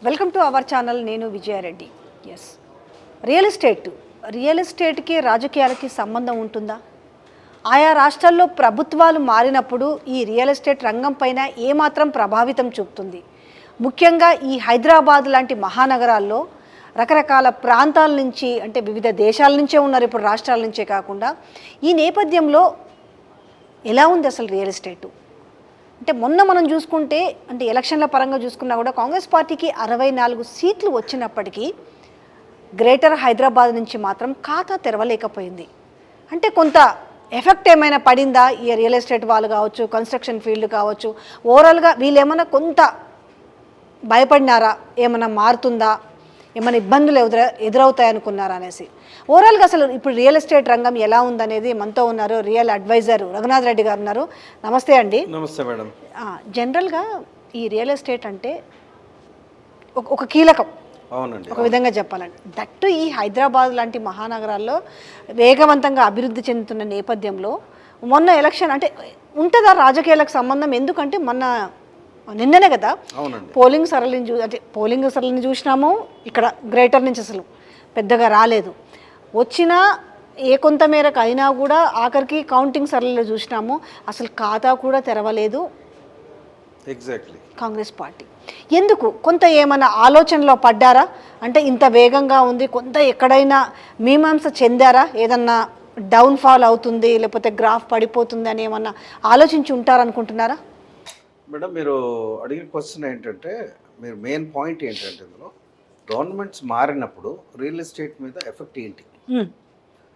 Welcome to our channel. నేను Vijaya Reddy. Yes, real ఎస్టేట్కి రాజకీయాలకి సంబంధం ఉంటుందా? ఆయా రాష్ట్రాల్లో ప్రభుత్వాలు మారినప్పుడు ఈ రియల్ ఎస్టేట్ రంగం పైన ఏమాత్రం ప్రభావితం చూపుతుంది? ముఖ్యంగా ఈ హైదరాబాద్ లాంటి మహానగరాల్లో రకరకాల ప్రాంతాల నుంచి, అంటే వివిధ దేశాల నుంచే ఉన్నారు ఇప్పుడు, రాష్ట్రాల నుంచే కాకుండా. ఈ నేపథ్యంలో ఎలా ఉంది అసలు రియల్ ఎస్టేటు? అంటే మొన్న మనం చూసుకుంటే, అంటే ఎలక్షన్ల పరంగా చూసుకున్నా కూడా కాంగ్రెస్ పార్టీకి 64 సీట్లు వచ్చినప్పటికీ గ్రేటర్ హైదరాబాద్ నుంచి మాత్రం ఖాతా తెరవలేకపోయింది. అంటే కొంత ఎఫెక్ట్ ఏమైనా పడిందా? ఈ రియల్ ఎస్టేట్ వాళ్ళు కావచ్చు, కన్స్ట్రక్షన్ ఫీల్డ్ కావచ్చు, ఓవరాల్గా వీళ్ళు ఏమైనా కొంత భయపడినారా? ఏమైనా మారుతుందా? ఏమైనా ఇబ్బందులు ఎదురవుతాయి అనుకున్నారా అనేసి. ఓవరాల్గా అసలు ఇప్పుడు రియల్ ఎస్టేట్ రంగం ఎలా ఉందనేది మనతో ఉన్నారు రియల్ అడ్వైజర్ రఘునాథ్ రెడ్డి గారు ఉన్నారు. నమస్తే అండి. నమస్తే మేడం. జనరల్గా ఈ రియల్ ఎస్టేట్ అంటే ఒక కీలకం. అవునండి. ఒక విధంగా చెప్పాలంటే దట్టు ఈ హైదరాబాద్ లాంటి మహానగరాల్లో వేగవంతంగా అభివృద్ధి చెందుతున్న నేపథ్యంలో మొన్న ఎలక్షన్ అంటే ఉంటుందా రాజకీయాలకు సంబంధం? ఎందుకంటే నిన్ననే కదా పోలింగ్ సరళిని చూసినాము. ఇక్కడ గ్రేటర్ నుంచి అసలు పెద్దగా రాలేదు. వచ్చినా కొంత మేరకు అయినా కూడా ఆఖరికి కౌంటింగ్ సరళిలో చూసినాము, అసలు ఖాతా కూడా తెరవలేదు ఎగ్జాక్ట్లీ కాంగ్రెస్ పార్టీ. ఎందుకు? కొంత ఏమైనా ఆలోచనలో పడ్డారా? అంటే ఇంత వేగంగా ఉంది, కొంత ఎక్కడైనా మీమాంస చెందారా? ఏదన్నా డౌన్ఫాల్ అవుతుంది లేకపోతే గ్రాఫ్ పడిపోతుంది అని ఏమన్నా ఆలోచించి ఉంటారనుకుంటున్నారా? మేడం, మీరు అడిగిన క్వశ్చన్ ఏంటంటే, మీరు మెయిన్ పాయింట్ ఏంటంటే, ఇందులో గవర్నమెంట్స్ మారినప్పుడు రియల్ ఎస్టేట్ మీద ఎఫెక్ట్ ఏంటి?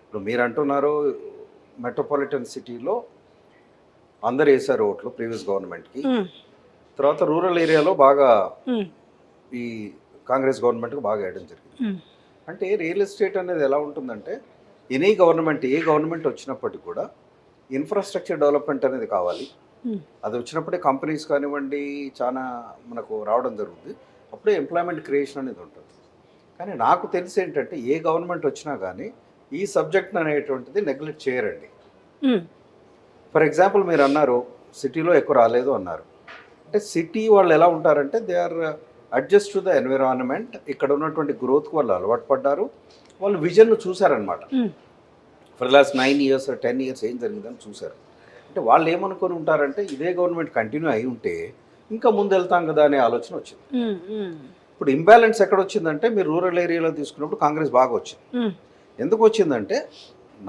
ఇప్పుడు మీరు అంటున్నారు మెట్రోపాలిటన్ సిటీలో అందరు వేసారు ఓట్లు ప్రీవియస్ గవర్నమెంట్కి, తర్వాత రూరల్ ఏరియాలో బాగా ఈ కాంగ్రెస్ గవర్నమెంట్కి బాగా వేయడం జరిగింది. అంటే రియల్ ఎస్టేట్ అనేది ఎలా ఉంటుందంటే, ఏ గవర్నమెంట్ వచ్చినప్పటికీ కూడా ఇన్ఫ్రాస్ట్రక్చర్ డెవలప్మెంట్ అనేది కావాలి. అది వచ్చినప్పుడే కంపెనీస్ కానివ్వండి చాలా మనకు రావడం జరుగుతుంది. అప్పుడే ఎంప్లాయ్మెంట్ క్రియేషన్ అనేది ఉంటుంది. కానీ నాకు తెలిసి ఏంటంటే, ఏ గవర్నమెంట్ వచ్చినా కానీ ఈ సబ్జెక్ట్ అనేటువంటిది నెగ్లెక్ట్ చేయరండి. ఫర్ ఎగ్జాంపుల్ మీరు అన్నారు సిటీలో ఎక్కువ రాలేదు అన్నారు. అంటే సిటీ వాళ్ళు ఎలా ఉంటారంటే, they are adjust to the environment. ఇక్కడ ఉన్నటువంటి గ్రోత్కి వాళ్ళు అలవాటు పడ్డారు. వాళ్ళు విజన్ను చూసారనమాట. For the last 9 years 10 years ఏం జరిగిందని చూశారు. అంటే వాళ్ళు ఏమనుకొని ఉంటారంటే, ఇదే గవర్నమెంట్ కంటిన్యూ అయి ఉంటే ఇంకా ముందు వెళ్తాం కదా అనే ఆలోచన వచ్చింది. ఇప్పుడు ఇంబ్యాలెన్స్ ఎక్కడ వచ్చిందంటే, మీరు రూరల్ ఏరియాలో తీసుకున్నప్పుడు కాంగ్రెస్ బాగా వచ్చింది. ఎందుకు వచ్చిందంటే,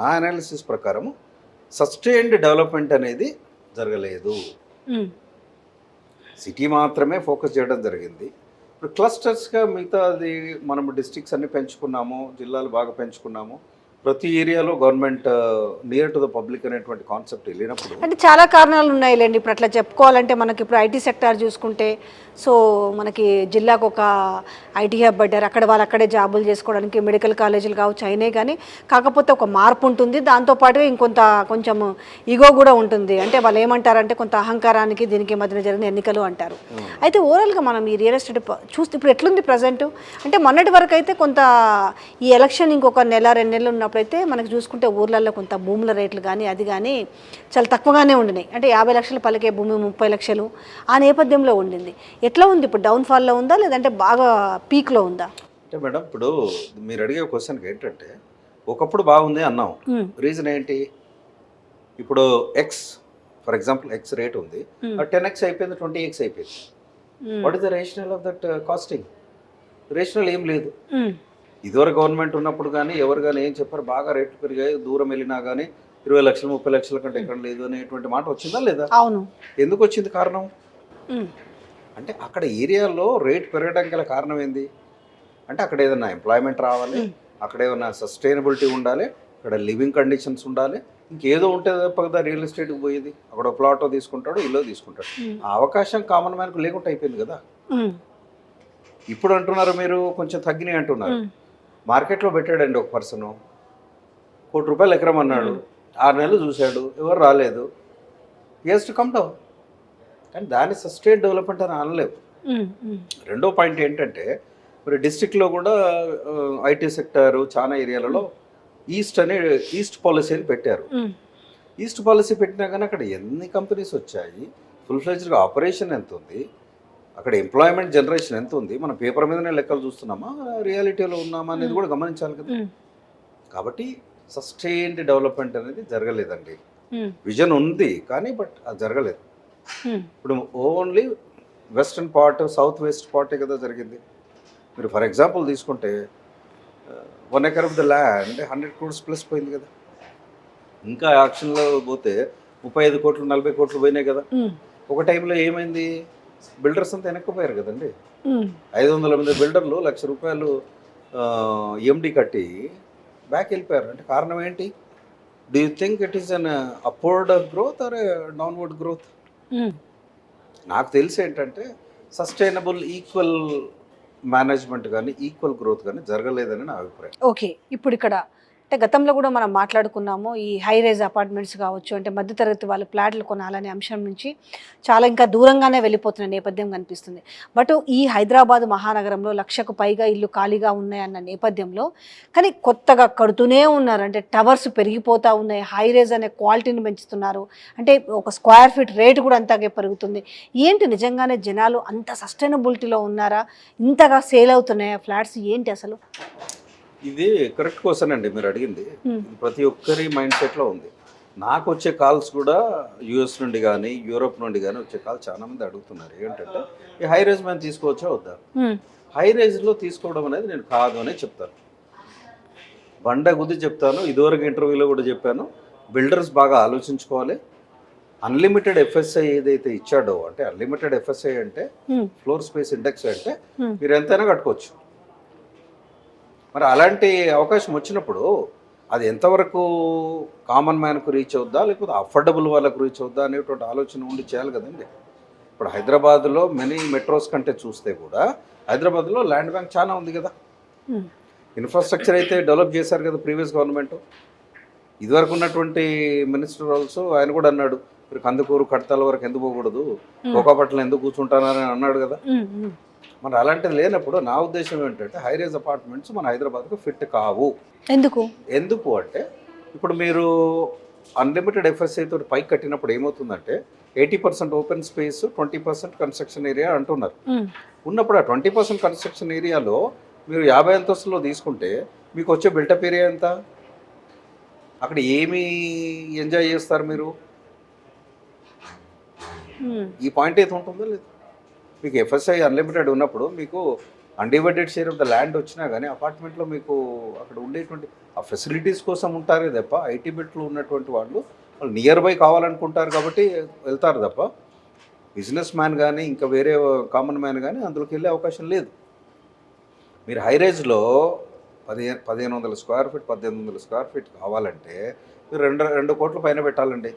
నా అనాలిసిస్ ప్రకారం సస్టైన్డ్ డెవలప్మెంట్ అనేది జరగలేదు. సిటీ మాత్రమే ఫోకస్ చేయడం జరిగింది. ఇప్పుడు క్లస్టర్స్గా మిగతాది మనం డిస్ట్రిక్ట్స్ అన్ని పెంచుకున్నాము, జిల్లాలు బాగా పెంచుకున్నాము. ప్రతి ఏరియాలో government near to the public అనేటువంటి కాన్సెప్ట్ వెళ్ళినప్పుడు అంటే చాలా కారణాలు ఉన్నాయిలేండి. ఇప్పుడు అట్లా చెప్పుకోవాలంటే మనకి ఇప్పుడు ఐటీ సెక్టార్ చూసుకుంటే, సో మనకి జిల్లాకు ఒక ఐటీ హబ్ పడ్డారు. అక్కడ వాళ్ళు అక్కడే జాబులు చేసుకోవడానికి మెడికల్ కాలేజీలు కావచ్చు అయినాయి. కానీ కాకపోతే ఒక మార్పు ఉంటుంది. దాంతోపాటుగా కొంచెం ఈగో కూడా ఉంటుంది. అంటే వాళ్ళు ఏమంటారంటే, కొంత అహంకారానికి దీనికి మధ్యన జరిగిన ఎన్నికలు అంటారు. అయితే ఓవరాల్గా మనం ఈ రియల్ ఎస్టేట్ చూస్తే ఇప్పుడు ఎట్లుంది ప్రజెంట్ అంటే, మొన్నటి వరకు అయితే కొంత ఈ ఎలక్షన్ ఇంకొక 1-2 నెలలు ఉన్నప్పుడు అయితే మనకి చూసుకుంటే ఊర్లలో కొంత భూముల రేట్లు కానీ అది కానీ చాలా తక్కువగానే ఉండినాయి. అంటే 50 లక్షలు పలికే భూమి 30 లక్షలు ఆ నేపథ్యంలో ఉండింది. ఎట్లా ఉంది ఇప్పుడు? డౌన్ఫాల్లో ఉందా లేదంటే బాగా పీక్లో ఉందా? అంటే మేడం, ఇప్పుడు మీరు అడిగే క్వశ్చన్కి ఏంటంటే, ఒకప్పుడు బాగుంది అన్నాం. రీజన్ ఏంటి? ఇప్పుడు ఫర్ ఎగ్జాంపుల్ ఎక్స్ రేట్ ఉంది, 10x అయిపోయింది, 20x అయిపోయింది. What is the rational of that casting? Rational ఏం లేదు. ఇదివరకు గవర్నమెంట్ ఉన్నప్పుడు కానీ ఎవరు కానీ ఏం చెప్పారు, బాగా రేట్లు పెరిగాయి, దూరం వెళ్ళినా కానీ 20 లక్షలు 30 లక్షల కంటే ఎక్కడ లేదు అనేటువంటి మాట వచ్చిందా లేదా? అవును. ఎందుకు వచ్చింది కారణం? అంటే అక్కడ ఏరియాలో రేట్ పెరగడానికి గల కారణం ఏంది అంటే, అక్కడ ఏదైనా ఎంప్లాయ్మెంట్ రావాలి, అక్కడ ఏదైనా సస్టైనబిలిటీ ఉండాలి, అక్కడ లివింగ్ కండిషన్స్ ఉండాలి. ఇంకేదో ఉంటే తప్ప రియల్ ఎస్టేట్కి పోయేది. అక్కడ ప్లాటో తీసుకుంటాడు, ఇల్లు తీసుకుంటాడు. ఆ అవకాశం కామన్ మ్యాన్కు లేకుండా అయిపోయింది కదా. ఇప్పుడు అంటున్నారు మీరు కొంచెం తగ్గినాయి అంటున్నారు. మార్కెట్లో పెట్టాడండి ఒక పర్సను, ₹1 కోటి ఎకరం అన్నాడు, 6 నెలలు చూశాడు, ఎవరు రాలేదు. హి టు కమ్ డౌన్. కానీ దాన్ని సస్టైన్ డెవలప్మెంట్ అని అనలేవు. రెండో పాయింట్ ఏంటంటే, మరి డిస్ట్రిక్ట్లో కూడా ఐటీ సెక్టారు చాలా ఏరియాలలో ఈస్ట్ పాలసీ అని పెట్టారు. ఈస్ట్ పాలసీ పెట్టినా కానీ అక్కడ ఎన్ని కంపెనీస్ వచ్చాయి, ఫుల్ ఫ్లెడ్జ్డ్గా ఆపరేషన్ ఎంత ఉంది, అక్కడ ఎంప్లాయ్మెంట్ జనరేషన్ ఎంత ఉంది, మన పేపర్ మీదనే లెక్కలు చూస్తున్నామా, రియాలిటీలో ఉన్నామా అనేది కూడా గమనించాలి కదా. కాబట్టి సస్టైన్డ్ డెవలప్మెంట్ అనేది జరగలేదండి. విజన్ ఉంది కానీ బట్ అది జరగలేదు. ఇప్పుడు only western part, south west పార్టే కదా జరిగింది. మీరు ఫర్ ఎగ్జాంపుల్ తీసుకుంటే 1 acre of the land 100 crores plus పోయింది కదా. ఇంకా యాక్షన్లో పోతే 35 కోట్లు 40 కోట్లు పోయినాయి కదా. ఒక టైంలో ఏమైంది, బిల్డర్స్ అంతా వెనక్కిపోయారు కదండి. 500 మంది బిల్డర్లు ₹1,00,000 ఎండి కట్టి బ్యాక్ వెళ్ళిపోయారు. అంటే కారణం ఏంటి? Do you think it is an upward growth or downward growth? నాకు తెలిసి ఏంటంటే సస్టైనబుల్ ఈక్వల్ మేనేజ్మెంట్ కానీ ఈక్వల్ గ్రోత్ కానీ జరగలేదని నా అభిప్రాయం. ఓకే, ఇప్పుడు ఇక్కడ అంటే గతంలో కూడా మనం మాట్లాడుకున్నాము, ఈ హై రైజ్ అపార్ట్మెంట్స్ కావచ్చు, అంటే మధ్యతరగతి వాళ్ళు ఫ్లాట్లు కొనాలనే అంశం నుంచి చాలా ఇంకా దూరంగానే వెళ్ళిపోతున్న నేపథ్యం కనిపిస్తుంది. బట్ ఈ హైదరాబాద్ మహానగరంలో 1,00,000కు పైగా ఇల్లు ఖాళీగా ఉన్నాయన్న నేపథ్యంలో కానీ కొత్తగా కడుతూనే ఉన్నారు. అంటే టవర్స్ పెరిగిపోతూ ఉన్నాయి, హై రైజ్ అనే క్వాలిటీని పెంచుతున్నారు, అంటే ఒక స్క్వేర్ ఫీట్ రేటు కూడా అంతగా పెరుగుతుంది. ఏంటి నిజంగానే జనాలు అంత సస్టైనబిలిటీలో ఉన్నారా? ఇంతగా సేల్ అవుతున్నాయా ఫ్లాట్స్? ఏంటి అసలు? ఇది కరెక్ట్ క్వశ్చన్ అండి మీరు అడిగింది. ఇది ప్రతి ఒక్కరి మైండ్ సెట్లో ఉంది. నాకు వచ్చే కాల్స్ కూడా యూఎస్ నుండి కానీ యూరోప్ నుండి కానీ వచ్చే కాల్ చాలా మంది అడుగుతున్నారు. ఏంటంటే ఈ హై రైజ్ మేము తీసుకోవచ్చా వద్దా? హై రైజ్లో తీసుకోవడం అనేది నేను కాదు అనే చెప్తాను, బండ గుద్ది చెప్తాను. ఇదివరకు ఇంటర్వ్యూలో కూడా చెప్పాను, బిల్డర్స్ బాగా ఆలోచించుకోవాలి. అన్లిమిటెడ్ ఎఫ్ఎస్ఐ ఏదైతే ఇచ్చాడో, అంటే అన్లిమిటెడ్ ఎఫ్ఎస్ఐ అంటే ఫ్లోర్ స్పేస్ ఇండెక్స్ అంటే మీరు ఎంతైనా కట్టుకోవచ్చు. మరి అలాంటి అవకాశం వచ్చినప్పుడు అది ఎంతవరకు కామన్ మ్యాన్కు రీచ్ అవుద్దా, లేకపోతే అఫోర్డబుల్ వాళ్ళకు రీచ్ అవుద్దా అనేటువంటి ఆలోచన ఉండి చేయాలి కదండి. ఇప్పుడు హైదరాబాద్లో మెనీ మెట్రోస్ కంటే చూస్తే కూడా హైదరాబాద్లో ల్యాండ్ బ్యాంక్ చాలా ఉంది కదా. ఇన్ఫ్రాస్ట్రక్చర్ అయితే డెవలప్ చేశారు కదా ప్రీవియస్ గవర్నమెంట్. ఇదివరకు ఉన్నటువంటి మినిస్టర్ ఆల్సో ఆయన కూడా అన్నాడు, మీరు కందుకూరు కడతాల వరకు ఎందుకు పోకూడదు, కోకాపట్ల ఎందుకు కూర్చుంటానని అన్నాడు కదా. మరి అలాంటిది లేనప్పుడు నా ఉద్దేశం ఏంటంటే హై రైజ్ అపార్ట్మెంట్స్ మన హైదరాబాద్కు ఫిట్ కావు. ఎందుకు అంటే ఇప్పుడు మీరు అన్లిమిటెడ్ ఎఫ్ఎస్ఐ తోటి పైకి కట్టినప్పుడు ఏమవుతుందంటే 80% ఓపెన్ స్పేస్, 20% కన్స్ట్రక్షన్ ఏరియా అంటున్నారు. ఉన్నప్పుడు ఆ 20% కన్స్ట్రక్షన్ ఏరియాలో మీరు 50 అంతస్తులో తీసుకుంటే మీకు వచ్చే బిల్టప్ ఏరియా ఎంత? అక్కడ ఏమి ఎంజాయ్ చేస్తారు మీరు? ఈ పాయింట్ అయితే ఉంటుందో లేదు. మీకు ఎఫ్ఎస్ఐ అన్లిమిటెడ్ ఉన్నప్పుడు మీకు undivided share of the land వచ్చినా కానీ అపార్ట్మెంట్లో మీకు అక్కడ ఉండేటువంటి ఆ ఫెసిలిటీస్ కోసం ఉంటారే తప్ప, ఐటీ బిల్ట్లు ఉన్నటువంటి వాళ్ళు నియర్ బై కావాలనుకుంటారు కాబట్టి వెళ్తారు తప్ప బిజినెస్ మ్యాన్ కానీ ఇంకా వేరే కామన్ మ్యాన్ కానీ అందులోకి వెళ్ళే అవకాశం లేదు. మీరు హై రేంజ్లో 1,500 స్క్వేర్ ఫీట్ 1,800 స్క్వేర్ ఫీట్ కావాలంటే మీరు 2 కోట్ల పైన పెట్టాలండి.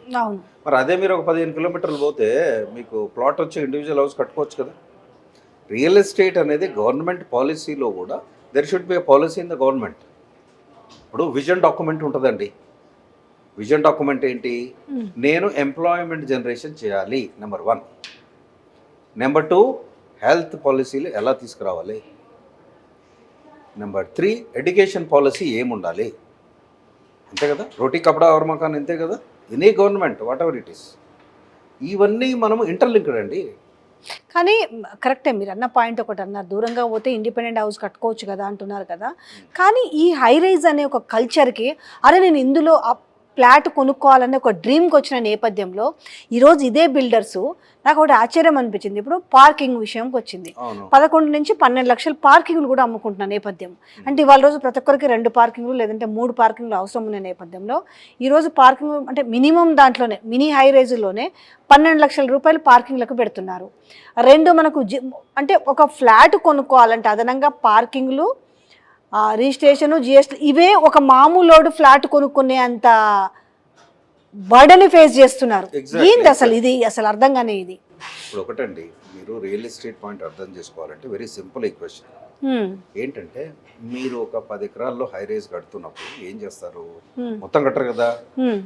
మరి అదే మీరు ఒక 15 కిలోమీటర్లు పోతే మీకు ప్లాట్ వచ్చి ఇండివిజువల్ హౌస్ కట్టుకోవచ్చు కదా. రియల్ ఎస్టేట్ అనేది గవర్నమెంట్ పాలసీలో కూడా there should be a policy in the government. ఇప్పుడు విజన్ డాక్యుమెంట్ ఉంటుందండి. విజన్ డాక్యుమెంట్ ఏంటి? నేను ఎంప్లాయ్మెంట్ జనరేషన్ చేయాలి, నెంబర్ 1. నెంబర్ 2, హెల్త్ పాలసీలు ఎలా తీసుకురావాలి. నెంబర్ 3, ఎడ్యుకేషన్ పాలసీ ఏముండాలి. అంతే కదా, రోటీ కపడా और मकान అంతే కదా. Any government what ever it is, ఇవన్నీ మనము ఇంటర్లింక్డ్ అండి. కానీ కరెక్టే మీరు అన్న పాయింట్ ఒకటి అన్నారు, దూరంగా పోతే ఇండిపెండెంట్ హౌస్ కట్టుకోవచ్చు కదా అంటున్నారు కదా. కానీ ఈ హై రైజ్ అనే ఒక కల్చర్కి అరే నేను ఇందులో ఫ్లాట్ కొనుక్కోవాలనే ఒక డ్రీమ్కి వచ్చిన నేపథ్యంలో ఈరోజు ఇదే బిల్డర్స్ నాకు ఒకటి ఆశ్చర్యం అనిపించింది. ఇప్పుడు పార్కింగ్ విషయంకి వచ్చింది, 11 నుంచి 12 లక్షల పార్కింగ్లు కూడా అమ్ముకుంటున్న నేపథ్యం. అంటే ఇవాళ రోజు ప్రతి ఒక్కరికి 2 పార్కింగ్లు లేదంటే 3 పార్కింగ్లు అవసరం ఉన్న నేపథ్యంలో ఈరోజు పార్కింగ్ అంటే మినిమం దాంట్లోనే మినీ హై రైజ్లోనే 12 లక్షల రూపాయలు పార్కింగ్లకు పెడుతున్నారు. 2 మనకు అంటే ఒక ఫ్లాట్ కొనుక్కోవాలంటే అదనంగా పార్కింగ్లు, రిజిస్ట్రేషను, జిఎస్టీ ఇవే ఒక మామూలు ఫ్లాట్ కొనుక్కునే అంత బర్డెని ఫేస్ చేస్తున్నారు. ఏంటి అసలు ఇది అసలు అర్థం కానీ ఇది. ఇప్పుడు ఒకటండి, మీరు రియల్ ఎస్టేట్ పాయింట్ అర్థం చేసుకోవాలంటే వెరీ సింపుల్ ఈక్వేషన్. ఏంటంటే మీరు ఒక 10 ఎకరాల్లో హై రైజ్ కడుతున్నప్పుడు ఏం చేస్తారు? మొత్తం కట్టరు కదా.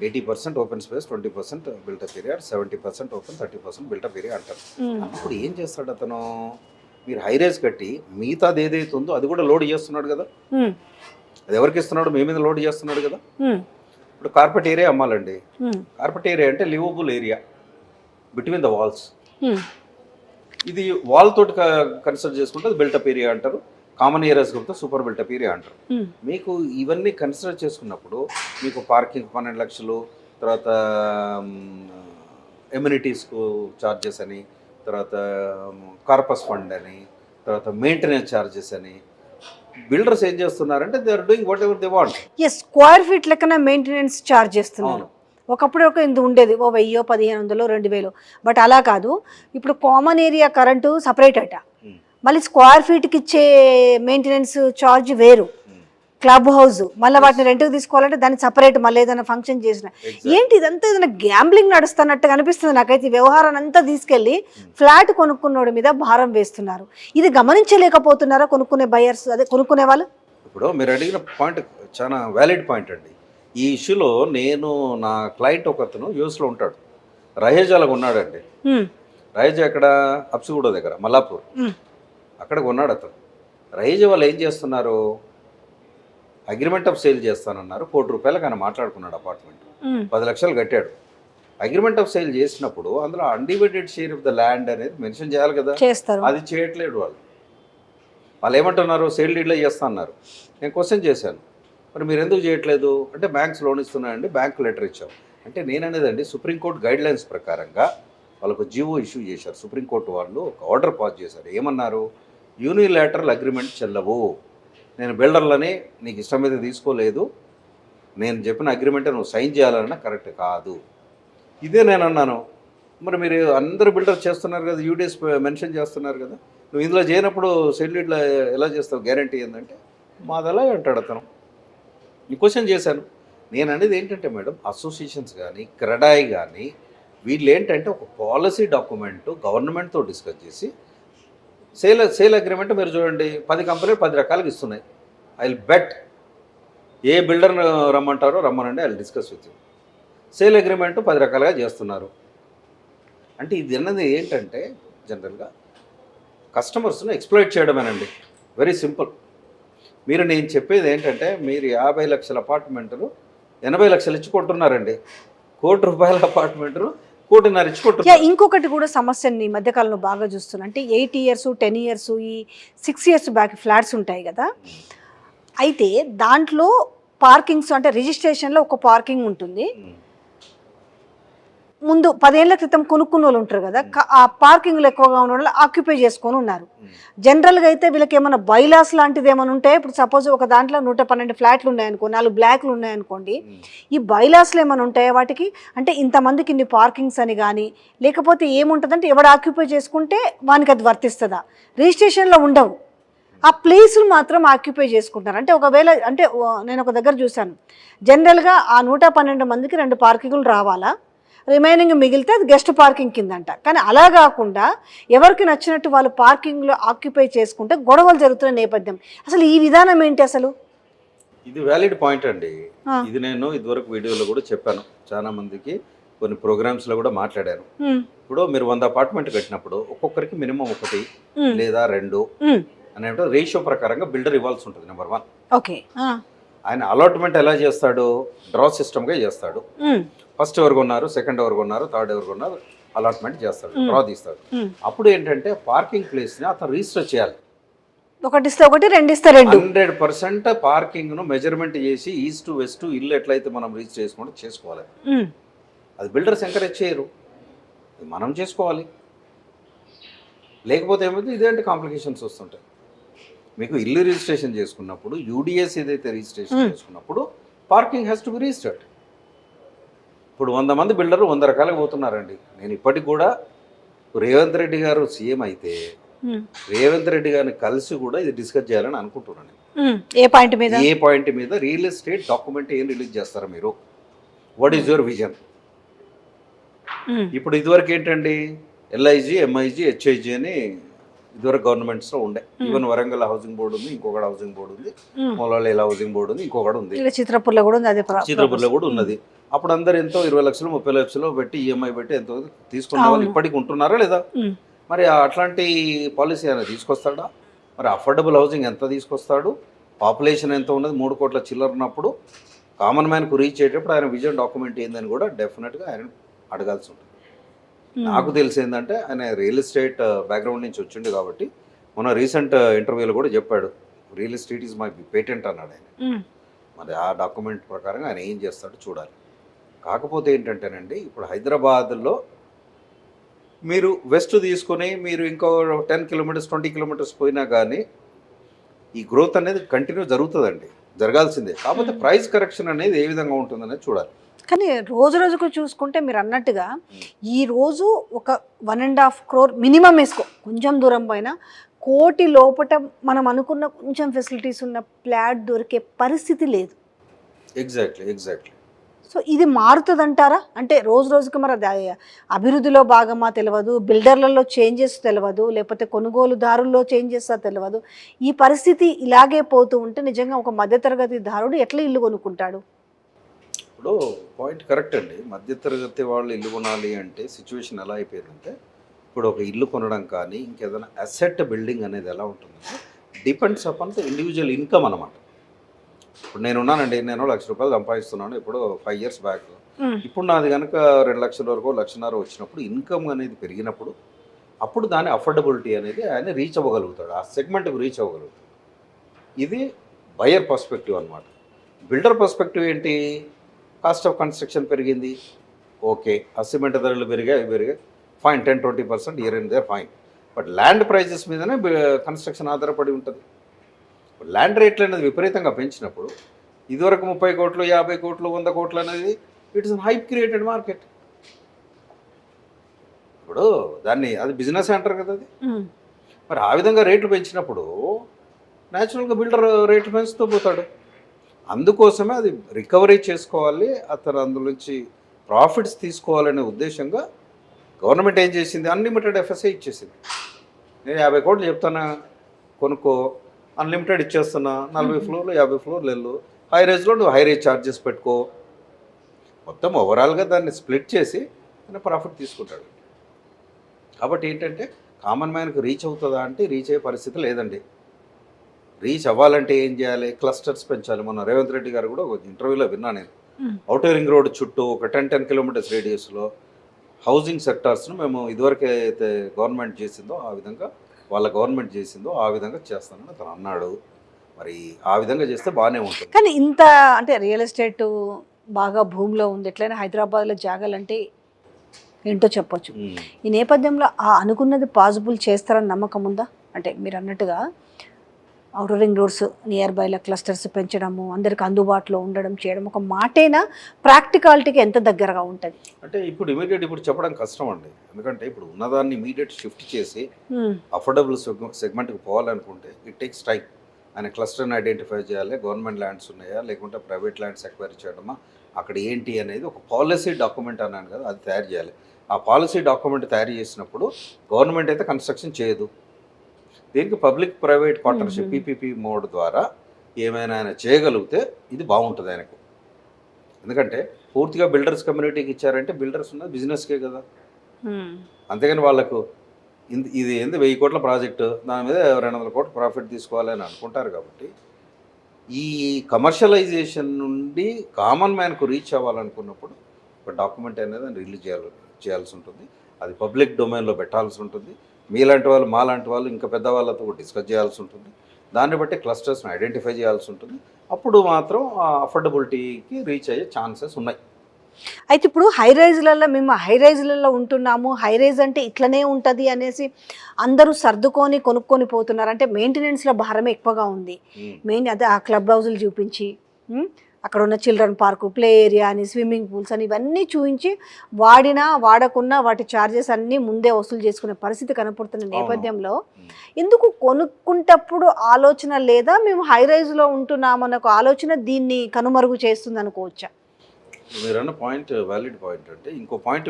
80% open space, 20% built-up area, 70% open, 30% built-up area అంటారు. అప్పుడు ఏం చేస్తాడు అతను? మీరు హై రైజ్ కట్టి మిగతాది ఏదైతే ఉందో అది కూడా లోడ్ చేస్తున్నాడు కదా. అది ఎవరికి ఇస్తున్నాడు? మీ మీద లోడ్ చేస్తున్నాడు కదా. ఇప్పుడు కార్పెట్ ఏరియా అమ్మాలండి. కార్పెట్ ఏరియా అంటే livable area between the walls. ఇది వాల్ తోటి కన్సిడర్ చేసుకుంటే అది బిల్టప్ ఏరియా అంటారు, కామన్ ఏరియాస్ కొడితే సూపర్ బిల్టప్ ఏరియా అంటారు. మీకు ఇవన్నీ కన్సిడర్ చేసుకున్నప్పుడు మీకు పార్కింగ్ 12 లక్షలు, తర్వాత ఎమ్యూనిటీస్కు ఛార్జెస్ అని, తర్వాత కార్పస్ ఫండ్ అని, తర్వాత మెయింటెనెన్స్ ఛార్జెస్ అని, బిల్డర్స్ ఏం చేస్తున్నారంటే they are doing whatever they want. Yes, square feet లెక్కన మెయింటెనెన్స్ ఛార్జ్ చేస్తున్నారు. ఒకప్పుడు ఒక ఇంత ఉండేది, ఓ 1000, 1500, 2000. బట్ అలా కాదు, ఇప్పుడు కామన్ ఏరియా కరెంటు సపరేట్ అట, మళ్ళీ స్క్వేర్ ఫీట్కి ఇచ్చే మెయింటెనెన్స్ ఛార్జ్ వేరు, క్లబ్ హౌస్ మళ్ళీ వాటిని రెంట్కి తీసుకోవాలంటే దాన్ని సపరేట్, మళ్ళీ ఏదైనా ఫంక్షన్ చేసిన. ఏంటి ఇదంతా ఏదైనా గ్యాంబ్లింగ్ నడుస్తున్నట్టుగా అనిపిస్తుంది నాకైతే. ఈ వ్యవహారాన్ని అంతా తీసుకెళ్ళి ఫ్లాట్ కొనుక్కున్నోడి మీద భారం వేస్తున్నారు. ఇది గమనించలేకపోతున్నారా కొనుక్కునే బయర్స్, అదే కొనుక్కునే వాళ్ళు? ఇప్పుడు మీరు అడిగిన పాయింట్ చాలా వ్యాలిడ్ పాయింట్ అండి. ఈ ఇష్యూలో నేను నా క్లయింట్ ఒకతను యూఎస్లో ఉంటాడు, రహేజాలకు ఉన్నాడండి. రహేజా ఎక్కడ, అప్సిగూడ దగ్గర, మల్లాపూర్, అక్కడ కొన్నాడు అతను. రహేజా వాళ్ళు ఏం చేస్తున్నారు, అగ్రిమెంట్ ఆఫ్ సేల్ చేస్తానన్నారు, ₹1,00,00,000 ఆయన మాట్లాడుకున్నాడు. అపార్ట్మెంట్ 10 లక్షలు కట్టాడు. అగ్రిమెంట్ ఆఫ్ సేల్ చేసినప్పుడు అందులో undivided share of the land అనేది మెన్షన్ చేయాలి కదా, అది చేయట్లేదు వాళ్ళు. వాళ్ళు ఏమంటున్నారు, సేల్ డీడ్లో చేస్తా అన్నారు. నేను క్వశ్చన్ చేశాను, మరి మీరు ఎందుకు చేయట్లేదు అంటే బ్యాంక్స్ లోన్ ఇస్తున్నాయండి, బ్యాంక్ లెటర్ ఇచ్చాం అంటే. నేననేదండి, సుప్రీంకోర్టు గైడ్ లైన్స్ ప్రకారంగా వాళ్ళకు జీవో ఇష్యూ చేశారు. సుప్రీంకోర్టు వాళ్ళు ఒక ఆర్డర్ పాస్ చేశారు. ఏమన్నారు, యూనిలాటరల్ అగ్రిమెంట్ చెల్లవు, నేను బిల్డర్లని నీకు ఇష్టం మీద తీసుకోలేదు, నేను చెప్పిన అగ్రిమెంట్ నువ్వు సైన్ చేయాలన్నా కరెక్ట్ కాదు. ఇదే నేను అన్నాను, మరి మీరు అందరు బిల్డర్ చేస్తున్నారు కదా, యూడిఎస్ మెన్షన్ చేస్తున్నారు కదా, నువ్వు ఇందులో చేయనప్పుడు సెల్ డీడ్లో ఎలా చేస్తావు, గ్యారంటీ ఏంటంటే మాదలా అంటాడు అతను. ఈ క్వశ్చన్ చేశాను. నేను అనేది ఏంటంటే మేడం, అసోసియేషన్స్ కానీ క్రెడాయి కానీ వీళ్ళు ఏంటంటే ఒక పాలసీ డాక్యుమెంట్ గవర్నమెంట్తో డిస్కస్ చేసి, సేల్ అగ్రిమెంట్ మీరు చూడండి 10 కంపెనీలు 10 రకాలుగా ఇస్తున్నాయి. ఐ విల్ బెట్ ఏ బిల్డర్ని రమ్మంటారో రమ్మనండి, I will discuss with you. Sale agreement 10 రకాలుగా చేస్తున్నారు అంటే ఇది అన్నది ఏంటంటే జనరల్గా కస్టమర్స్ను ఎక్స్ప్లాయిట్ చేయడమేనండి. Very simple. మీరు నేను చెప్పేది ఏంటంటే, మీరు 50 లక్షల అపార్ట్మెంటులు 80 లక్షలు ఇచ్చి కొంటున్నారండి. ₹1,00,00,000 అపార్ట్మెంటులు 1,50,00,000 ఇచ్చి కొంటున్నారు. ఇంకొకటి కూడా సమస్యని ఈ మధ్యకాలంలో బాగా చూస్తున్నా అంటే 8 ఇయర్స్ 10 ఇయర్స్ ఈ 6 ఇయర్స్ బ్యాక్ ఫ్లాట్స్ ఉంటాయి కదా, అయితే దాంట్లో పార్కింగ్స్ అంటే రిజిస్ట్రేషన్లో ఒక పార్కింగ్ ఉంటుంది. ముందు 10 ఏళ్ల క్రితం కొనుక్కున్న వాళ్ళు ఉంటారు కదా, ఆ పార్కింగ్లు ఎక్కువగా ఉన్న వాళ్ళు ఆక్యుపై చేసుకొని ఉన్నారు. జనరల్గా అయితే వీళ్ళకి ఏమైనా బైలాస్ లాంటిది ఏమైనా ఉంటే, ఇప్పుడు సపోజ్ ఒక దాంట్లో 112 ఫ్లాట్లు ఉన్నాయనుకో, 4 బ్లాక్లు ఉన్నాయనుకోండి, ఈ బైలాస్లు ఏమైనా ఉంటాయా వాటికి, అంటే ఇంతమందికి ఇన్ని పార్కింగ్స్ అని కానీ, లేకపోతే ఏముంటుందంటే ఎవడు ఆక్యుపై చేసుకుంటే వానికి అది వర్తిస్తుందా? రిజిస్ట్రేషన్లో ఉండవు, ఆ ప్లేసులు మాత్రం ఆక్యుపై చేసుకుంటారు. అంటే ఒకవేళ అంటే నేను ఒక దగ్గర చూశాను, జనరల్గా ఆ 112 మందికి 2 పార్కింగ్లు రావాలా, రిమైనింగ్ మిగిలితే అది గెస్ట్ పార్కింగ్ కిందంట. కానీ అలా కాకుండా ఎవరికి నచ్చినట్టు వాళ్ళు పార్కింగ్లో ఆక్యుపై చేసుకుంటే గొడవలు జరుగుతున్న నేపథ్యం. అసలు ఈ విధానం ఏంటి అసలు? ఇది వ్యాలిడ్ పాయింట్ అండి. ఇది నేను ఇదివరకు వీడియోలో కూడా చెప్పాను, చాలా మందికి కొన్ని ప్రోగ్రామ్స్లో కూడా మాట్లాడాను. ఇప్పుడు మీరు 100 అపార్ట్మెంట్ కట్టినప్పుడు ఒక్కొక్కరికి మినిమం 1 లేదా 2 అనే రేషియో ప్రకారంగా బిల్డర్ ఇవ్వాల్సి ఉంటుంది. నెంబర్ 1. ఓకే. ఆయన అలాట్మెంట్ ఎలా చేస్తాడు, డ్రా సిస్టమ్గా చేస్తాడు. ఫస్ట్ ఎవరు కొన్నారు, సెకండ్ ఎవరు కొన్నారు, థర్డ్ ఎవరు కొన్నారు, అలాట్మెంట్ చేస్తాడు, డ్రా తీస్తాడు. అప్పుడు ఏంటంటే పార్కింగ్ ప్లేస్ని అతను రిజిస్టర్ చేయాలి. 1 ఇస్తే 1, 2 ఇస్తే 2. 100% పార్కింగ్ను మెజర్మెంట్ చేసి ఈస్ట్ వెస్ట్ ఇల్లు ఎట్లయితే మనం రిజిస్టర్ చేసుకుంటే చేసుకోవాలి. అది బిల్డర్స్ ఎంకరేజ్ చేయరు, మనం చేసుకోవాలి. లేకపోతే ఏమైతే ఇదేంటి కాంప్లికేషన్స్ వస్తుంటాయి. మీకు ఇల్లు రిజిస్ట్రేషన్ చేసుకున్నప్పుడు యూడిఎస్ ఏదైతే రిజిస్ట్రేషన్ చేసుకున్నప్పుడు parking has to be registered. ఇప్పుడు 100 మంది బిల్డర్లు 100 రకాలుగా పోతున్నారండి. నేను ఇప్పటికి కూడా రేవంత్ రెడ్డి గారు సీఎం అయితే రేవంత్ రెడ్డి గారిని కలిసి కూడా ఇది డిస్కస్ చేయాలని అనుకుంటున్నాను. ఏ పాయింట్ మీద రియల్ ఎస్టేట్ డాక్యుమెంట్ ఏం రిలీజ్ చేస్తారా మీరు, వాట్ ఈజ్ యువర్ విజన్? ఇప్పుడు ఇదివరకు ఏంటండి, LIG, MIG, HIG అని ఇదివరకు గవర్నమెంట్స్లో ఉండే. ఈవెన్ వరంగల్ హౌసింగ్ బోర్డు ఉంది, ఇంకొకటి హౌసింగ్ బోర్డు ఉంది, మొలవాళ్ళ హౌసింగ్ బోర్డు ఉంది, ఇంకొకటి ఉంది, చిత్రపూర్లో కూడా ఉన్నది. అప్పుడు అందరు ఎంతో 20 లక్షలు 30 లక్షలు పెట్టి EMI పెట్టి ఎంతో తీసుకునే వాళ్ళు ఇప్పటికి ఉంటున్నారా లేదా? మరి అట్లాంటి పాలసీ ఆయన తీసుకొస్తాడా? మరి అఫోర్డబుల్ హౌసింగ్ ఎంత తీసుకొస్తాడు? పాపులేషన్ ఎంత ఉన్నది, 3 కోట్ల చిల్లర ఉన్నప్పుడు కామన్ మ్యాన్కు రీచ్ అయ్యేటప్పుడు ఆయన విజన్ డాక్యుమెంట్ ఏందని కూడా డెఫినెట్గా ఆయన అడగాల్సి ఉంటుంది. నాకు తెలిసి ఏంటంటే ఆయన రియల్ ఎస్టేట్ బ్యాక్గ్రౌండ్ నుంచి వచ్చిండు కాబట్టి మొన్న రీసెంట్ ఇంటర్వ్యూలో కూడా చెప్పాడు, real estate is my patent అన్నాడు ఆయన. మరి ఆ డాక్యుమెంట్ ప్రకారంగా ఆయన ఏం చేస్తాడో చూడాలి. కాకపోతే ఏంటంటేనండి, ఇప్పుడు హైదరాబాద్లో మీరు వెస్ట్ తీసుకొని మీరు ఇంకో 10 కిలోమీటర్స్ 20 కిలోమీటర్స్ పోయినా కానీ ఈ గ్రోత్ అనేది కంటిన్యూ జరుగుతుందండి, జరగాల్సిందే. కాకపోతే ప్రైస్ కరెక్షన్ అనేది ఏ విధంగా ఉంటుందనేది చూడాలి. కానీ రోజు రోజుకు చూసుకుంటే మీరు అన్నట్టుగా ఈ రోజు ఒక 1.5 crore మినిమం వేసుకో, కొంచెం దూరం పైన 1 కోటి లోపట మనం అనుకున్న కొంచెం ఫెసిలిటీస్ ఉన్న ఫ్లాట్ దొరికే పరిస్థితి లేదు. ఎగ్జాక్ట్లీ. సో ఇది మారుతుందంటారా? అంటే రోజు రోజుకి మరి అది అభివృద్ధిలో భాగమా తెలియదు, బిల్డర్లలో చేంజెస్ తెలియదు, లేకపోతే కొనుగోలుదారుల్లో చేంజెస్ తెలియదు. ఈ పరిస్థితి ఇలాగే పోతూ ఉంటే నిజంగా ఒక మధ్యతరగతి దారుడు ఎట్లా ఇల్లు కొనుక్కుంటాడు? ఇప్పుడు పాయింట్ కరెక్ట్ అండి. మధ్యతరగతి వాళ్ళు ఇల్లు కొనాలి అంటే సిచ్యువేషన్ ఎలా అయిపోయిందంటే, ఇప్పుడు ఒక ఇల్లు కొనడం కానీ ఇంకేదైనా అసెట్ బిల్డింగ్ అనేది ఎలా ఉంటుందంటే depends upon the individual income అనమాట. ఇప్పుడు నేను ఉన్నానండి, నేను ₹1,00,000 సంపాదిస్తున్నాను ఇప్పుడు 5 years బ్యాక్. ఇప్పుడు నాది కనుక 2 లక్షల వరకు 1,50,000 వచ్చినప్పుడు ఇన్కమ్ అనేది పెరిగినప్పుడు అప్పుడు దాని అఫోర్డబిలిటీ అనేది ఆయన రీచ్ అవ్వగలుగుతాడు, ఆ సెగ్మెంట్కి రీచ్ అవ్వగలుగుతాడు. ఇది బయర్ పర్స్పెక్టివ్ అనమాట. బిల్డర్ పర్స్పెక్టివ్ ఏంటి, కాస్ట్ ఆఫ్ కన్స్ట్రక్షన్ పెరిగింది, ఓకే, ఆ సిమెంట్ ధరలు పెరిగాయి, fine, 10-20% year and there fine. But land prices మీదనే కన్స్ట్రక్షన్ ఆధారపడి ఉంటుంది. ల్యాండ్ రేట్లు అనేది విపరీతంగా పెంచినప్పుడు ఇదివరకు 30 కోట్లు 50 కోట్లు 100 కోట్లు అనేది ఇట్స్ హైప్ క్రియేటెడ్ మార్కెట్. ఇప్పుడు దాన్ని అది బిజినెస్ అంటారు కదా అది. మరి ఆ విధంగా రేట్లు పెంచినప్పుడు న్యాచురల్గా బిల్డర్ రేట్లు పెంచుతూ పోతాడు. అందుకోసమే అది రికవరీ చేసుకోవాలి, అతను అందులోంచి ప్రాఫిట్స్ తీసుకోవాలనే ఉద్దేశంగా గవర్నమెంట్ ఏం చేసింది, అన్లిమిటెడ్ ఎఫ్ఎస్ఐ ఇచ్చేసింది. నేను 50 కోట్లు చెప్తానా కొనుక్కో, అన్లిమిటెడ్ ఇచ్చేస్తున్నా, 40 ఫ్లోర్లు 50 ఫ్లోర్లు వెళ్ళు, హై రేజ్లో నువ్వు హై రేజ్ ఛార్జెస్ పెట్టుకో, మొత్తం ఓవరాల్గా దాన్ని స్ప్లిట్ చేసి ఆయన ప్రాఫిట్ తీసుకుంటాడు. కాబట్టి ఏంటంటే కామన్ మ్యాన్కి రీచ్ అవుతుందా అంటే రీచ్ అయ్యే పరిస్థితి లేదండి. రీచ్ అవ్వాలంటే ఏం చేయాలి, క్లస్టర్స్ పెంచాలి. మొన్న రేవంత్ రెడ్డి గారు కూడా ఒక ఇంటర్వ్యూలో విన్నా నేను, ఔటర్ రింగ్ రోడ్ చుట్టూ ఒక 10 కిలోమీటర్స్ రేడియస్లో హౌసింగ్ సెక్టార్స్ను మేము ఇదివరకు అయితే గవర్నమెంట్ చేసిందో ఆ విధంగా వాళ్ళ గవర్నమెంట్ చేసిందో ఆ విధంగా చేస్తానని అతను అన్నాడు. మరి ఆ విధంగా చేస్తే బాగానే ఉంటుంది. కానీ ఇంత అంటే రియల్ ఎస్టేట్ బాగా భూమిలో ఉంది, ఎట్లయినా హైదరాబాద్లో జాగాలంటే ఏంటో చెప్పొచ్చు. ఈ నేపథ్యంలో ఆ అనుకున్నది పాసిబుల్ చేస్తారని నమ్మకం ఉందా? అంటే మీరు అన్నట్టుగా ఔటర్ రింగ్ రోడ్స్ నియర్ బైలో క్లస్టర్స్ పెంచడము, అందరికి అందుబాటులో ఉండడం చేయడం ఒక మాటేనా, ప్రాక్టికాలిటీకి ఎంత దగ్గరగా ఉంటుంది? అంటే ఇప్పుడు చెప్పడం కష్టం అండి. ఎందుకంటే ఇప్పుడు ఉన్నదాన్ని ఇమీడియట్ షిఫ్ట్ చేసి అఫోర్డబుల్ సెగ్మెంట్కి పోవాలనుకుంటే ఇట్ టేక్స్ టైం. ఆయన క్లస్టర్ని ఐడెంటిఫై చేయాలి, గవర్నమెంట్ ల్యాండ్స్ ఉన్నాయా లేకుంటే ప్రైవేట్ ల్యాండ్స్ ఎక్వైర్ చేయడమా, అక్కడ ఏంటి అనేది ఒక పాలసీ డాక్యుమెంట్ అన్నాను కదా, అది తయారు చేయాలి. ఆ పాలసీ డాక్యుమెంట్ తయారు చేసినప్పుడు గవర్నమెంట్ అయితే కన్స్ట్రక్షన్ చేయదు, దీనికి public private partnership PPP mode ద్వారా ఏమైనా ఆయన చేయగలిగితే ఇది బాగుంటుంది ఆయనకు. ఎందుకంటే పూర్తిగా బిల్డర్స్ కమ్యూనిటీకి ఇచ్చారంటే బిల్డర్స్ ఉన్నది బిజినెస్కే కదా, అంతేగాని వాళ్ళకు ఇది 1000 కోట్ల ప్రాజెక్టు దాని మీద 200 కోట్ల ప్రాఫిట్ తీసుకోవాలి అని అనుకుంటారు. కాబట్టి ఈ కమర్షియలైజేషన్ నుండి కామన్ మ్యాన్కు రీచ్ అవ్వాలనుకున్నప్పుడు ఒక డాక్యుమెంట్ అనేది రిలీజ్ చేయాల్సి ఉంటుంది, అది పబ్లిక్ డొమైన్లో పెట్టాల్సి ఉంటుంది. మీలాంటి వాళ్ళు మాలాంటి వాళ్ళు ఇంకా పెద్దవాళ్ళతో డిస్కస్ చేయాల్సి ఉంటుంది, దాన్ని బట్టి క్లస్టర్స్ని ఐడెంటిఫై చేయాల్సి ఉంటుంది. అప్పుడు మాత్రం ఆ అఫోర్డబిలిటీకి రీచ్ అయ్యే ఛాన్సెస్ ఉన్నాయి. అయితే ఇప్పుడు హైరైజ్లలో మేము హైరైజ్లలో ఉంటున్నాము, హైరైజ్ అంటే ఇట్లనే ఉంటుంది అనేసి అందరూ సర్దుకొని కొనుక్కొని పోతున్నారు. అంటే మెయింటెనెన్స్లో భారమే ఎక్కువగా ఉంది. అదే ఆ క్లబ్ హౌజులు చూపించి అక్కడ ఉన్న చిల్డ్రన్ పార్కు, ప్లే ఏరియా అని, స్విమ్మింగ్ పూల్స్ అని ఇవన్నీ చూపించి వాడినా వాడకున్నా వాటి ఛార్జెస్ అన్నీ ముందే వసూలు చేసుకునే పరిస్థితి కనపడుతున్న నేపథ్యంలో ఎందుకు కొనుక్కుంటప్పుడు ఆలోచన లేదా, మేము హైరైజ్లో ఉంటున్నామన్న ఒక ఆలోచన దీన్ని కనుమరుగు చేస్తుంది అనుకోవచ్చా? మీరు అన్న పాయింట్ వ్యాలిడ్ పాయింట్. అంటే ఇంకో పాయింట్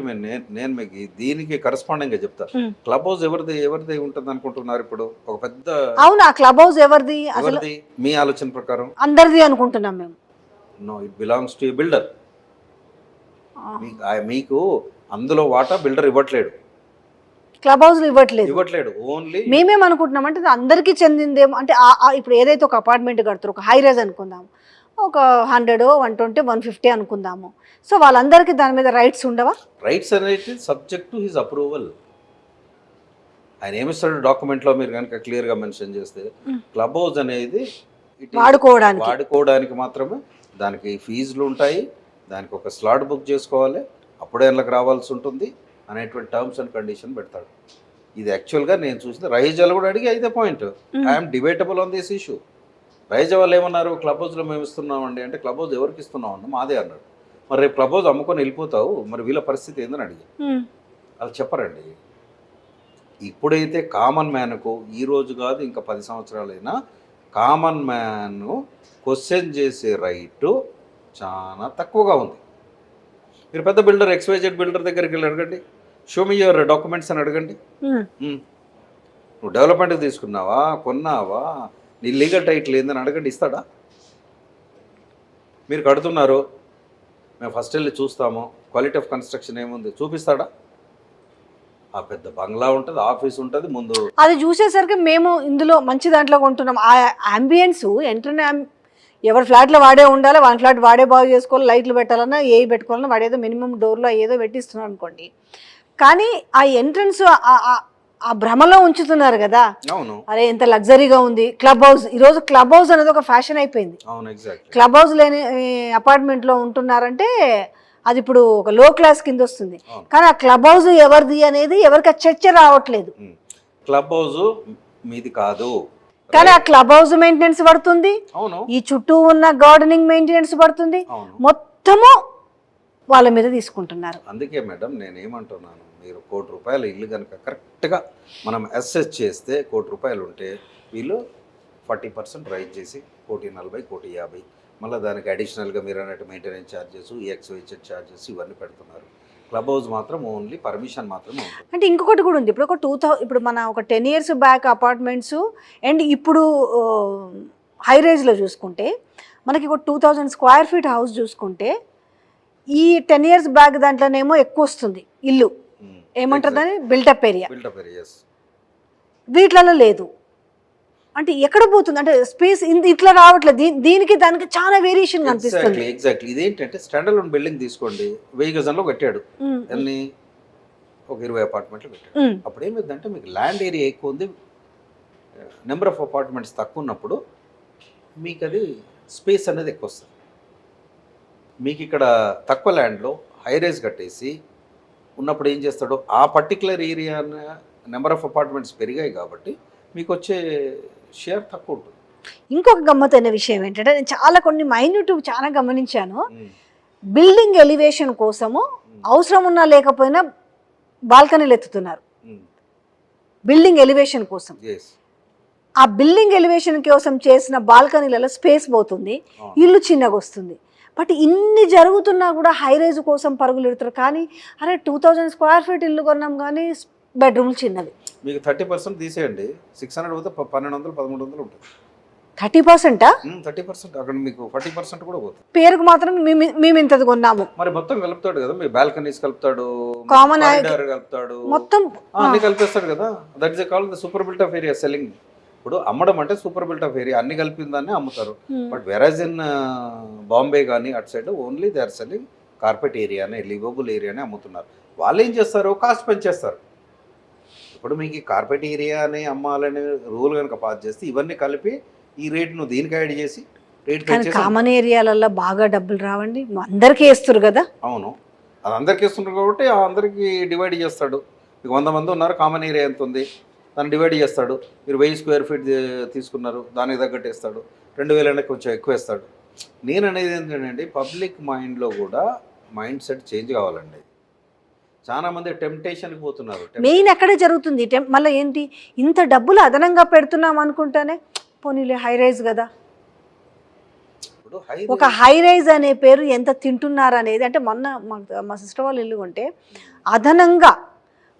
నేను మీకు దీనికి కరస్పాండింగ్గా చెప్తా. క్లబ్ హౌస్ ఎవరిది ఉంటుంది అనుకుంటున్నారు? ఇప్పుడు ఒక పెద్ద అవును, ఆ క్లబ్ హౌస్ ఎవరిది అసలు మీ ఆలోచన ప్రకారం? అందరిది అనుకుంటున్నాం మేము. No, it belongs to a builder. మీకు అందులో వాటా బిల్డర్ ఇవ్వట్లేడు, క్లబ్ హౌస్లు ఇవ్వట్లేదు. ఓన్లీ మేమేమనుకుంటున్నాం అంటే అందరికీ చెందిందేమో. అంటే ఇప్పుడు ఏదైతే ఒక అపార్ట్మెంట్ కడతారో ఒక హై రైజ్ అనుకుందాం, ఒక 100, 120, 150 అనుకుందాము. సో వాళ్ళందరికీ దాని మీద రైట్స్ ఉండవా? రైట్స్ అనేది సబ్జెక్ట్ టు హిజ్ అప్రూవల్. ఆయన ఏమిస్తాడు డాక్యుమెంట్లో మీరు కనుక క్లియర్గా మెన్షన్ చేస్తే క్లబ్ హౌస్ అనేది వాడుకోవడానికి మాత్రమే, దానికి ఫీజులు ఉంటాయి, దానికి ఒక స్లాట్ బుక్ చేసుకోవాలి, అప్పుడే అందులోకి రావాల్సి ఉంటుంది అనేటువంటి టర్మ్స్ అండ్ కండిషన్ పెడతాడు. ఇది యాక్చువల్గా నేను చూసిన రహీజాలు కూడా అడిగి అయితే point I'm debatable on this issue. Raheja వాళ్ళు ఏమన్నారు, క్లబ్ హౌస్లో మేము ఇస్తున్నామండి అంటే, క్లబ్ హౌస్ ఎవరికి ఇస్తున్నామన్నా మాదే అన్నాడు. మరి రేపు క్లబ్ హౌస్ అమ్ముకొని వెళ్ళిపోతావు, మరి వీళ్ళ పరిస్థితి ఏందని అడిగి వాళ్ళు చెప్పరండి. ఇప్పుడైతే కామన్ మ్యాన్కు ఈ రోజు కాదు ఇంకా 10 సంవత్సరాలైనా కామన్ మ్యాన్ క్వశ్చన్ చేసే రైటు చాలా తక్కువగా ఉంది. మీరు పెద్ద బిల్డర్ XYZ బిల్డర్ దగ్గరికి వెళ్ళి అడగండి, షో మీ యువర్ డాక్యుమెంట్స్ అని అడగండి. నువ్వు డెవలప్మెంట్కి తీసుకున్నావా, కొన్నావా, నీ లీగల్ టైటిల్ ఏందని అడగండి, ఇస్తాడా? మీరు కడుతున్నారు, మేము ఫస్ట్ వెళ్ళి చూస్తాము, క్వాలిటీ ఆఫ్ కన్స్ట్రక్షన్ ఏముంది చూపిస్తాడా? ఆ పెద్ద బంగ్లా ఉంటుంది, ఆఫీస్ ఉంటుంది, ముందు అది చూసేసరికి మేము ఇందులో మంచి దాంట్లో కొంటున్నాం. ఆ అంబియన్స్ ఎంట్రనే ఎవరి ఫ్లాట్లో వాడే ఉండాలి, వాళ్ళ ఫ్లాట్ వాడే బాగు చేసుకోవాలి, లైట్లు పెట్టాలన్నా ఏవి పెట్టుకోవాలన్నా వాడేదో మినిమం డోర్లో ఏదో పెట్టిస్తున్నాం అనుకోండి. కానీ ఆ ఎంట్రన్స్ ఆ భ్రమలో ఉంచుతున్నారు కదా. అవును, అరే ఎంత లగ్జరీగా ఉంది క్లబ్ హౌస్. ఈరోజు క్లబ్ హౌస్ అనేది ఒక ఫ్యాషన్ అయిపోయింది. అవును, ఎగ్జాక్ట్. క్లబ్ హౌస్ లేని అపార్ట్మెంట్లో ఉంటున్నారంటే అది ఇప్పుడు ఒక లో క్లాస్ కింద వస్తుంది. కానీ ఆ క్లబ్ హౌస్ ఎవరిది అనేది ఎవరికి చర్చ రావట్లేదు. క్లబ్ హౌస్ మీది కాదు, కానీ ఆ క్లబ్ హౌస్ మెయింటెనెన్స్ పడుతుంది, అవును, ఈ చుట్టూ ఉన్న గార్డెనింగ్ మెయింటెనెన్స్ పడుతుంది, అవును, మొత్తము వాళ్ళ మీద తీసుకుంటున్నారు. అందుకే మేడం నేనేమంటున్నాను, మీరు ₹1,00,00,000 ఇల్లు కనుక కరెక్ట్గా మనం అసెస్ చేస్తే ₹1,00,00,000 ఉంటే వీళ్ళు 40% రైజ్ చేసి 1,40,00,000, 1,50,000 మళ్ళీ దానికి అడిషనల్గా మీరు అన్నట్టు మెయింటెనెన్స్ ఛార్జెస్, XYZ ఛార్జెస్ ఇవన్నీ పెడుతున్నారు. క్లబ్ హౌస్ మాత్రం ఓన్లీ పర్మిషన్ మాత్రమే ఉంటుంది. అంటే ఇంకొకటి కూడా ఉంది. ఇప్పుడు ఒక 2000 ఇప్పుడు మన ఒక 10 years బ్యాక్ అపార్ట్మెంట్స్ అండ్ ఇప్పుడు హై రేంజ్లో చూసుకుంటే మనకి ఒక 2000 square feet హౌస్ చూసుకుంటే ఈ 10 years బ్యాక్ దాంట్లోనేమో ఎక్కువ వస్తుంది ఇల్లు, ఏమంటారు దాన్ని, బిల్టప్ ఏరియా. వీటిలలో లేదు. అంటే ఎక్కడ పోతుంది అంటే స్పేస్ ఇట్లా రావట్లేదు. దీనికి దానికి చాలా వేరియేషన్ కనిపిస్తుంది. ఎగ్జాక్ట్లీ. ఇదేంటంటే స్టాండర్డ్ లోన్ బిల్డింగ్ తీసుకోండి, 1000 గజంలో కట్టాడు, ఎన్ని ఒక 20 అపార్ట్మెంట్లు కట్టాడు. అప్పుడు ఏమైందంటే మీకు ల్యాండ్ ఏరియా ఎక్కువ ఉంది, నెంబర్ ఆఫ్ అపార్ట్మెంట్స్ తక్కువ ఉన్నప్పుడు మీకు అది స్పేస్ అనేది ఎక్కువ వస్తుంది. మీకు ఇక్కడ తక్కువ ల్యాండ్లో హై రైజ్ కట్టేసి ఉన్నప్పుడు ఏం చేస్తాడో ఆ particular area number of apartments పెరిగాయి కాబట్టి మీకు వచ్చే షేర్ తక్కువ ఉంటుంది. ఇంకొక గమ్మత్తైన విషయం ఏంటంటే నేను చాలా కొన్ని మైన్యూట్ చాలా గమనించాను. బిల్డింగ్ ఎలివేషన్ కోసము అవసరం ఉన్నా లేకపోయినా బాల్కనీలు ఎత్తుతున్నారు బిల్డింగ్ ఎలివేషన్ కోసం. ఆ బిల్డింగ్ ఎలివేషన్ కోసం చేసిన బాల్కనీలలో స్పేస్ పోతుంది, ఇల్లు చిన్నగా వస్తుంది. బట్ ఇన్ని జరుగుతున్నా కూడా హై రైజ్ కోసం పరుగులు ఎడుతారు. కానీ అరే 2000 square feet ఇల్లు కొన్నాం కానీ బెడ్రూమ్లు చిన్నవి. మీకు 30% తీసేయండి, 600 పోతే 1200, 1300 ఉంటుంది. 30%? 30%. అక్కడ మీకు 40% కూడా పోతుంది. పేరుకు మాత్రం మేము ఇంతది కొన్నాము. మరి మొత్తం కలుపుతాడు కదా, మీ బాల్కనీస్ కలుపుతాడు, కామన్ కలుపుతాడు, మొత్తం అన్ని కలిపేస్తాడు కదా. That is called the super built of area selling. ఇప్పుడు అమ్మడం అంటే సూపర్ బిల్ట్ ఆఫ్ ఏరియా అన్ని కలిపిందాన్ని అమ్ముతారు. బట్ వెరాజ్ ఇన్ బాంబే కానీ అటు side only they are selling carpet ఏరియానే, లివబుల్ ఏరియానే అమ్ముతున్నారు. వాళ్ళు ఏం చేస్తారు, కాస్ట్ పెంచేస్తారు. ఇప్పుడు మీకు ఈ కార్పెట్ ఏరియాని అమ్మాలనే రూల్ కనుక పాస్ చేస్తే ఇవన్నీ కలిపి ఈ రేట్ నువ్వు దీనికి యాడ్ చేసి రేట్ పెంచేసి, కామన్ ఏరియాలలో బాగా డబ్బులు రావండి, అందరికీ వేస్తారు కదా. అవును, అది అందరికీ వేస్తున్నారు కాబట్టి అందరికీ డివైడ్ చేస్తాడు. మీకు 100 మంది ఉన్నారు, కామన్ ఏరియా ఎంత ఉంది దాన్ని డివైడ్ చేస్తాడు. మీరు 1000 square feet తీసుకున్నారు, దానికి తగ్గట్టు వేస్తాడు. 2000 అంటే కొంచెం ఎక్కువ వేస్తాడు. నేను అనేది ఏంటంటే పబ్లిక్ మైండ్లో కూడా మైండ్ సెట్ చేంజ్ కావాలండి. చాలా మంది టెంప్టేషన్కి పోతున్నారు. మెయిన్ అక్కడే జరుగుతుంది. మళ్ళీ ఏంటి, ఇంత డబ్బులు అదనంగా పెడుతున్నాం అనుకుంటానే పోనీలే హై రైజ్ కదా. ఒక హై రైజ్ అనే పేరు ఎంత తింటున్నారు అనేది. అంటే మొన్న మా సిస్టర్ వాళ్ళు ఇల్లు కొంటే అదనంగా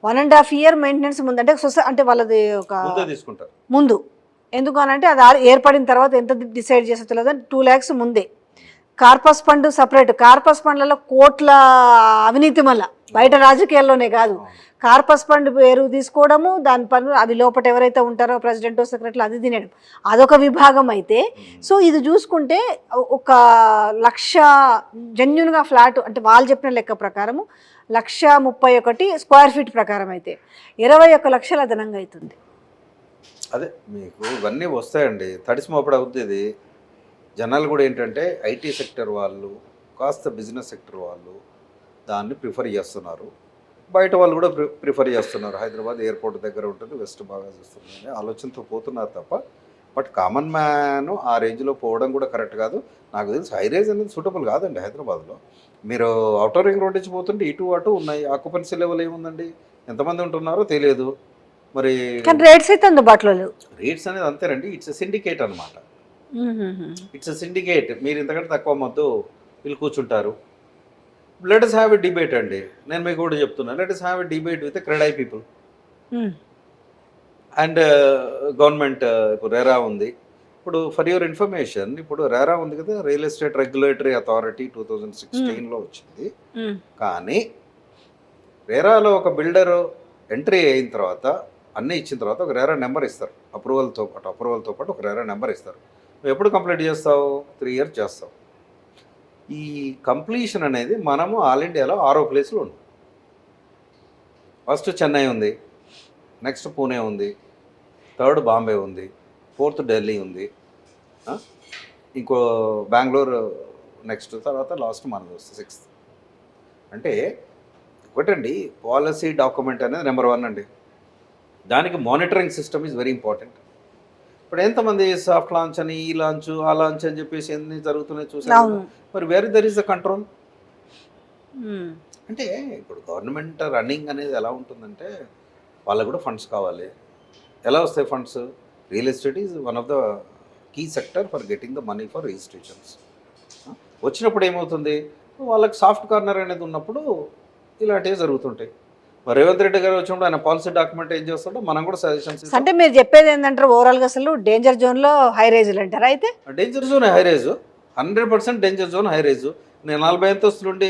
1.5 year మెయింటెనెన్స్ ముందు అంటే అంటే వాళ్ళది ఒక తీసుకుంటారు ముందు. ఎందుకు అని అంటే అది ఏర్పడిన తర్వాత ఎంత డిసైడ్ చేస్తే తెలియదు, 2 lakhs ముందే. కార్పస్ ఫండ్ సపరేట్, కార్పస్ ఫండ్లలో కోట్ల అవినీతి మళ్ళా బయట రాజకీయాల్లోనే కాదు, కార్పస్ ఫండ్ పేరు తీసుకోవడము, దాని పనులు అవి లోపల ఎవరైతే ఉంటారో ప్రెసిడెంట్ సెక్రటరీ అది తినడం, అదొక విభాగం అయితే. సో ఇది చూసుకుంటే 1,00,000 జెన్యున్గా ఫ్లాట్ అంటే వాళ్ళు చెప్పిన లెక్క ప్రకారము 1,31 స్క్వేర్ ఫీట్ ప్రకారం అయితే 21 లక్షల అదనంగా అవుతుంది. అదే మీకు ఇవన్నీ వస్తాయండి, తడిసి మోపడి అవుతుంది ఇది. జనాలు కూడా ఏంటంటే ఐటీ సెక్టర్ వాళ్ళు కాస్త బిజినెస్ సెక్టర్ వాళ్ళు దాన్ని ప్రిఫర్ చేస్తున్నారు, బయట వాళ్ళు కూడా ప్రిఫర్ చేస్తున్నారు. హైదరాబాద్ ఎయిర్పోర్ట్ దగ్గర ఉంటుంది, వెస్ట్ బాగా చేస్తుంది అనే ఆలోచనతో పోతున్నారు తప్ప, బట్ కామన్ మ్యాన్ ఆ రేంజ్లో పోవడం కూడా కరెక్ట్ కాదు. నాకు తెలిసి హై రేంజ్ అనేది సూటబుల్ కాదండి హైదరాబాద్లో. మీరు అవుటర్ రింగ్ రోడ్ నుంచి పోతుంటే ఇటు అటు ఉన్నాయి, ఆక్యుపెన్సీ లెవెల్ ఏముందండి, ఎంతమంది ఉంటున్నారో తెలియదు. మరి కానీ రేట్స్ అయితే అందుబాటులో లేవు. రేట్స్ అనేది అంతేనండి, ఇట్స్ సిండికేట్ అనమాట. It's syndicate. మీరు ఇంతకంటే తక్కువ మొద్దు వీళ్ళు కూర్చుంటారు. Let us have a debate అండి, నేను మీకు కూడా చెప్తున్నా, let us have a debate with CREDAI people and government. ఇప్పుడు రెరా ఉంది, ఇప్పుడు ఫర్ యువర్ ఇన్ఫర్మేషన్, ఇప్పుడు రెరా ఉంది కదా, రియల్ ఎస్టేట్ రెగ్యులేటరీ అథారిటీ 2016లో వచ్చింది. కానీ రెరాలో ఒక బిల్డర్ ఎంట్రీ అయిన తర్వాత అన్నీ ఇచ్చిన తర్వాత ఒక రెరా నెంబర్ ఇస్తారు, అప్రూవల్తో పాటు ఒక రెరా నెంబర్ ఇస్తారు. నువ్వు ఎప్పుడు కంప్లీట్ చేస్తావు? 3 years చేస్తావు. ఈ కంప్లీషన్ అనేది మనము ఆల్ ఇండియాలో 6వ ప్లేస్లో ఉన్నాం. ఫస్ట్ చెన్నై ఉంది, నెక్స్ట్ పూణే ఉంది, 3rd బాంబే ఉంది, 4th ఢిల్లీ ఉంది, ఇంకో బెంగళూరు నెక్స్ట్, తర్వాత లాస్ట్ మనది వస్తుంది 6th. అంటే ఒకటండి, పాలసీ డాక్యుమెంట్ అనేది నెంబర్ 1 అండి. దానికి monitoring system is very important. ఇప్పుడు ఎంతమంది సాఫ్ట్ లాంచ్ అని, ఈ లాంచ్ ఆ లాంచ్ అని చెప్పేసి ఎన్ని జరుగుతున్నాయి చూసారు. మరి where there is the control? అంటే ఇప్పుడు గవర్నమెంట్ రన్నింగ్ అనేది ఎలా ఉంటుందంటే వాళ్ళకు కూడా ఫండ్స్ కావాలి. ఎలా వస్తాయి funds? Real estate is one of the key sector for getting the money for registrations. వచ్చినప్పుడు ఏమవుతుంది, వాళ్ళకి సాఫ్ట్ కార్నర్ అనేది ఉన్నప్పుడు ఇలాంటివి జరుగుతుంటాయి. మరి రేవంత్ రెడ్డి గారు వచ్చినప్పుడు ఆయన పాలసీ డాక్యుమెంట్ ఏం చేస్తాడో మనం కూడా సజెషన్స్. అంటే మీరు చెప్పేది ఏంటంటారు, ఓవరాల్గా అసలు డేంజర్ జోన్లో హై రేజులు అంటారా? అయితే danger zone high raise, 100% danger zone high raise. నేను 40 అంతస్తులుండి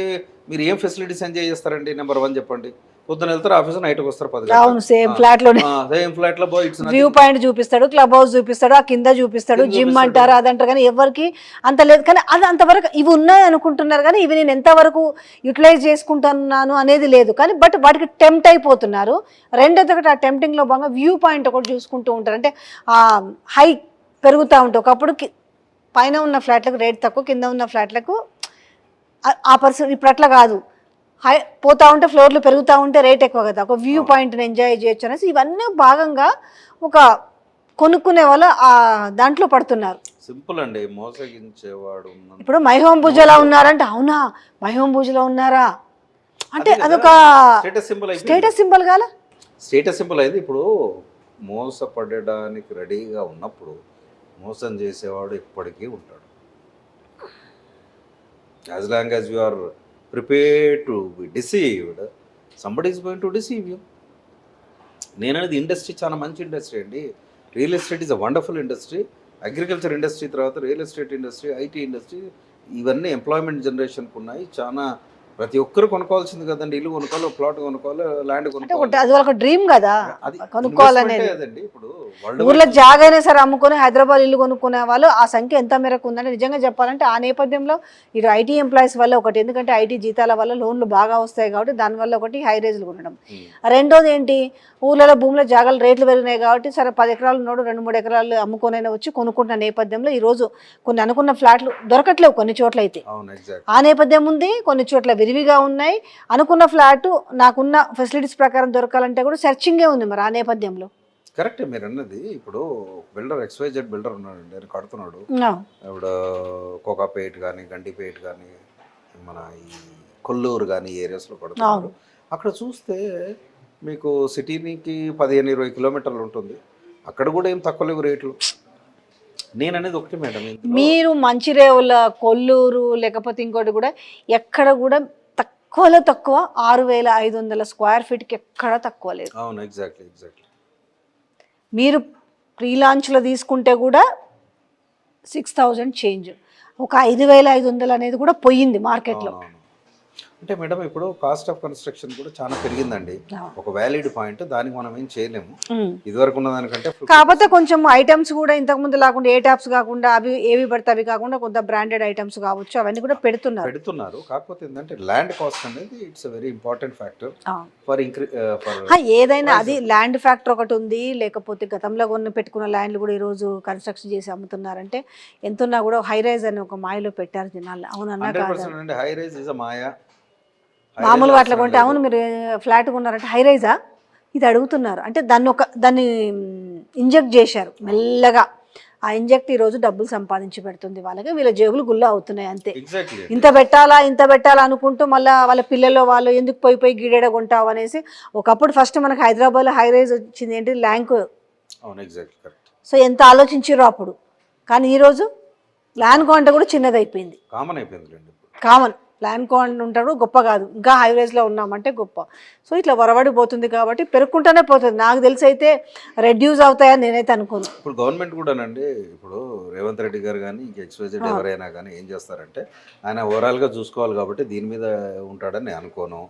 మీరు ఏం ఫెసిలిటీస్ ఎంజాయ్ చేస్తారండి? నెంబర్ 1 చెప్పండి. పొద్దున వెళ్తారు ఆఫీస్, నైట్కి వస్తారు 10 అవును, సేమ్ ఫ్లాట్ లోనే, సేమ్ ఫ్లాట్ లో పోయి వ్యూ పాయింట్ చూపిస్తాడు, క్లబ్ హౌస్ చూపిస్తాడు, ఆ కింద చూపిస్తాడు, జిమ్ అంటారు అదంటారు, కానీ ఎవరికి అంత లేదు. కానీ అది అంతవరకు ఇవి ఉన్నాయి అనుకుంటున్నారు, కానీ ఇవి నేను ఎంతవరకు యూటిలైజ్ చేసుకుంటున్నాను అనేది లేదు. కానీ బట్ వాటికి టెంప్ట్ అయిపోతున్నారు. రెండోది ఒకటి, ఆ టెంప్టింగ్లో భాగంగా వ్యూ పాయింట్ ఒకటి చూసుకుంటూ ఉంటారు. అంటే ఆ హై పెరుగుతూ ఉంటాయి. ఒకప్పుడు పైన ఉన్న ఫ్లాట్లకు రేట్ తక్కువ, కింద ఉన్న ఫ్లాట్లకు ఆ పరిస్థితి. ఇప్పుడు అట్లా కాదు, హై పోతూ ఉంటే ఫ్లోర్లు పెరుగుతూ ఉంటే రేట్ ఎక్కువ కదా, ఒక వ్యూ పాయింట్ని ఎంజాయ్ చేయొచ్చు అనేసి ఇవన్నీ భాగంగా ఒక కొనుక్కునే వాళ్ళు దాంట్లో పడుతున్నారు. సింపుల్ అండి, మోసగించేవాడు. ఇప్పుడు మైహోమ్ పూజలో ఉన్నారంటే, అవునా మైహోమ్ పూజలో ఉన్నారా అంటే అదొక స్టేటస్ సింబల్ కాల, స్టేటస్ సింబల్ అయింది. ఇప్పుడు మోసపడడానికి రెడీగా ఉన్నప్పుడు మోసం చేసేవాడు ఎప్పటికీ ఉంటాడు. As long as you are prepared to be deceived, somebody is going to deceive you. నేననేది ఇండస్ట్రీ చాలా మంచి ఇండస్ట్రీ అండి. Real estate is a wonderful industry. Agriculture industry తర్వాత real estate industry, IT industry, ఇవన్నీ ఎంప్లాయ్మెంట్ జనరేషన్కి ఉన్నాయి. చాలా ప్రతి ఒక్కరు కొనుక్కోవాల్సింది కదండి. ఇల్లు కొనుక్కోవాలి, ప్లాట్ కొనుక్కోవాలి, ల్యాండ్ కొనుక్కోవాలి. అది ఒక డ్రీమ్ కదా కొనుక్కోవాలనేది. ఇప్పుడు ఊర్లో జాగా అయినా సరే అమ్ముకొని హైదరాబాద్ ఇల్లు కొనుక్కునే వాళ్ళు ఆ సంఖ్య ఎంత మేరకు ఉందంటే, నిజంగా చెప్పాలంటే ఆ నేపథ్యంలో ఇటు ఐటీ ఎంప్లాయీస్ వల్ల ఒకటి, ఎందుకంటే ఐటీ జీతాల వల్ల లోన్లు బాగా వస్తాయి కాబట్టి దానివల్ల ఒకటి హై రేజ్లు కొనడం. రెండోది ఏంటి, ఊర్లలో భూముల జాగాలు రేట్లు పెరిగినాయి కాబట్టి సరే 10 ఎకరాలు ఉన్నాడు 2-3 ఎకరాలు అమ్ముకొనైనా వచ్చి కొనుక్కుంటున్న నేపథ్యంలో ఈరోజు కొన్ని అనుకున్న ఫ్లాట్లు దొరకట్లేవు కొన్ని చోట్ల అయితే. ఆ నేపథ్యం ఉంది, కొన్ని చోట్ల విరివిగా ఉన్నాయి. అనుకున్న ఫ్లాట్ నాకున్న ఫెసిలిటీస్ ప్రకారం దొరకాలంటే కూడా సెర్చింగే ఉంది. మరి ఆ నేపథ్యంలో కరెక్టే మీరు అన్నది. ఇప్పుడు బిల్డర్ XYZ బిల్డర్ ఉన్నాడండి, ఆయన కడుతున్నాడు. ఇప్పుడు కోకాపేట్ కానీ, గండిపేట్ కానీ, మన ఈ కొల్లూరు కానీ ఏరియాస్లో కడుతున్నాడు. అక్కడ చూస్తే మీకు సిటీకి 15-20 కిలోమీటర్లు ఉంటుంది. అక్కడ కూడా ఏం తక్కువ లేవు రేట్లు. నేను అనేది ఒకటి మేడం, మీరు మంచిరేవుల, కొల్లూరు లేకపోతే ఇంకోటి కూడా ఎక్కడ కూడా తక్కువలో తక్కువ 6,500 స్క్వేర్ ఫీట్కి ఎక్కడ తక్కువ లేదు. అవును, ఎగ్జాక్ట్లీ. మీరు ప్రీ లాంచ్లో తీసుకుంటే కూడా 6,000 చేంజ్. ఒక 5,500 అనేది కూడా పోయింది మార్కెట్లో. అవునవును. అంటే మేడం ఇప్పుడు కాస్ట్ ఆఫ్ కన్స్ట్రక్షన్ కూడా చాలా పెరిగిందండి. ఒక వ్యాలిడ్ పాయింట్, దానికి మనం ఏం చేయలేము. ఇదివరకు ఉన్న దానికంటే కాకపోతే కొంచెం ఐటమ్స్ కూడా ఇంతకుముందు లాకుండా ఏ టాప్స్ కాకుండా అవి ఏవి పడితే అవి కాకుండా కొంత బ్రాండెడ్ ఐటమ్స్ కావచ్చు అవన్నీ కూడా పెడుతున్నారు. కాకపోతే ఏంటంటే ల్యాండ్ కాస్ట్ అనేది it's very important factor for ఏదైనా అది ల్యాండ్ ఫ్యాక్టర్ ఒకటి ఉంది. లేకపోతే గతంలో పెట్టుకున్న ల్యాండ్లు కూడా ఈరోజు కన్స్ట్రక్షన్ చేసి అమ్ముతున్నారంటే ఎంతున్నా కూడా హై రైజ్ అని ఒక మాయలో పెట్టారు జనాలు. అవునన్నా కాదు, హై రైజ్ ఇస్ మాయా. మామూలు వాటిలో కొంటే అవును మీరు ఫ్లాట్ కొన్నారంటే హై రైజా ఇది అడుగుతున్నారు. అంటే దాన్ని ఇంజెక్ట్ చేశారు మెల్లగా. ఆ ఇంజెక్ట్ ఈరోజు డబ్బులు సంపాదించి పెడుతుంది వాళ్ళకి, వీళ్ళ జేబులు గుల్ల అవుతున్నాయి అంతే. ఇంత పెట్టాలా అనుకుంటూ మళ్ళీ వాళ్ళ పిల్లలు వాళ్ళు ఎందుకు పోయి గిడెడ కొంటావు అనేసి. ఒకప్పుడు ఫస్ట్ మనకి హైదరాబాద్లో హై రైజ్ వచ్చింది ఏంటి, ల్యాంక్. సో ఎంత ఆలోచించారో అప్పుడు. కానీ ఈరోజు ల్యాండ్ కొంట కూడా చిన్నదైపోయింది, కామన్. ల్యాండ్ కాన్ ఉంటాడు గొప్ప కాదు, ఇంకా హైవేస్లో ఉన్నామంటే గొప్ప. సో ఇట్లా వరవడిపోతుంది కాబట్టి పెరుగుకుంటూనే పోతుంది. నాకు తెలిసి అయితే రెడ్యూస్ అవుతాయని నేనైతే అనుకోను. ఇప్పుడు గవర్నమెంట్ కూడానండి, ఇప్పుడు రేవంత్ రెడ్డి గారు కానీ ఇంకా ఎక్స్వైజెడ్ ఎవరైనా కానీ ఏం చేస్తారంటే ఆయన ఓవరాల్గా చూసుకోవాలి కాబట్టి దీని మీద ఉంటాడని నేను అనుకోను.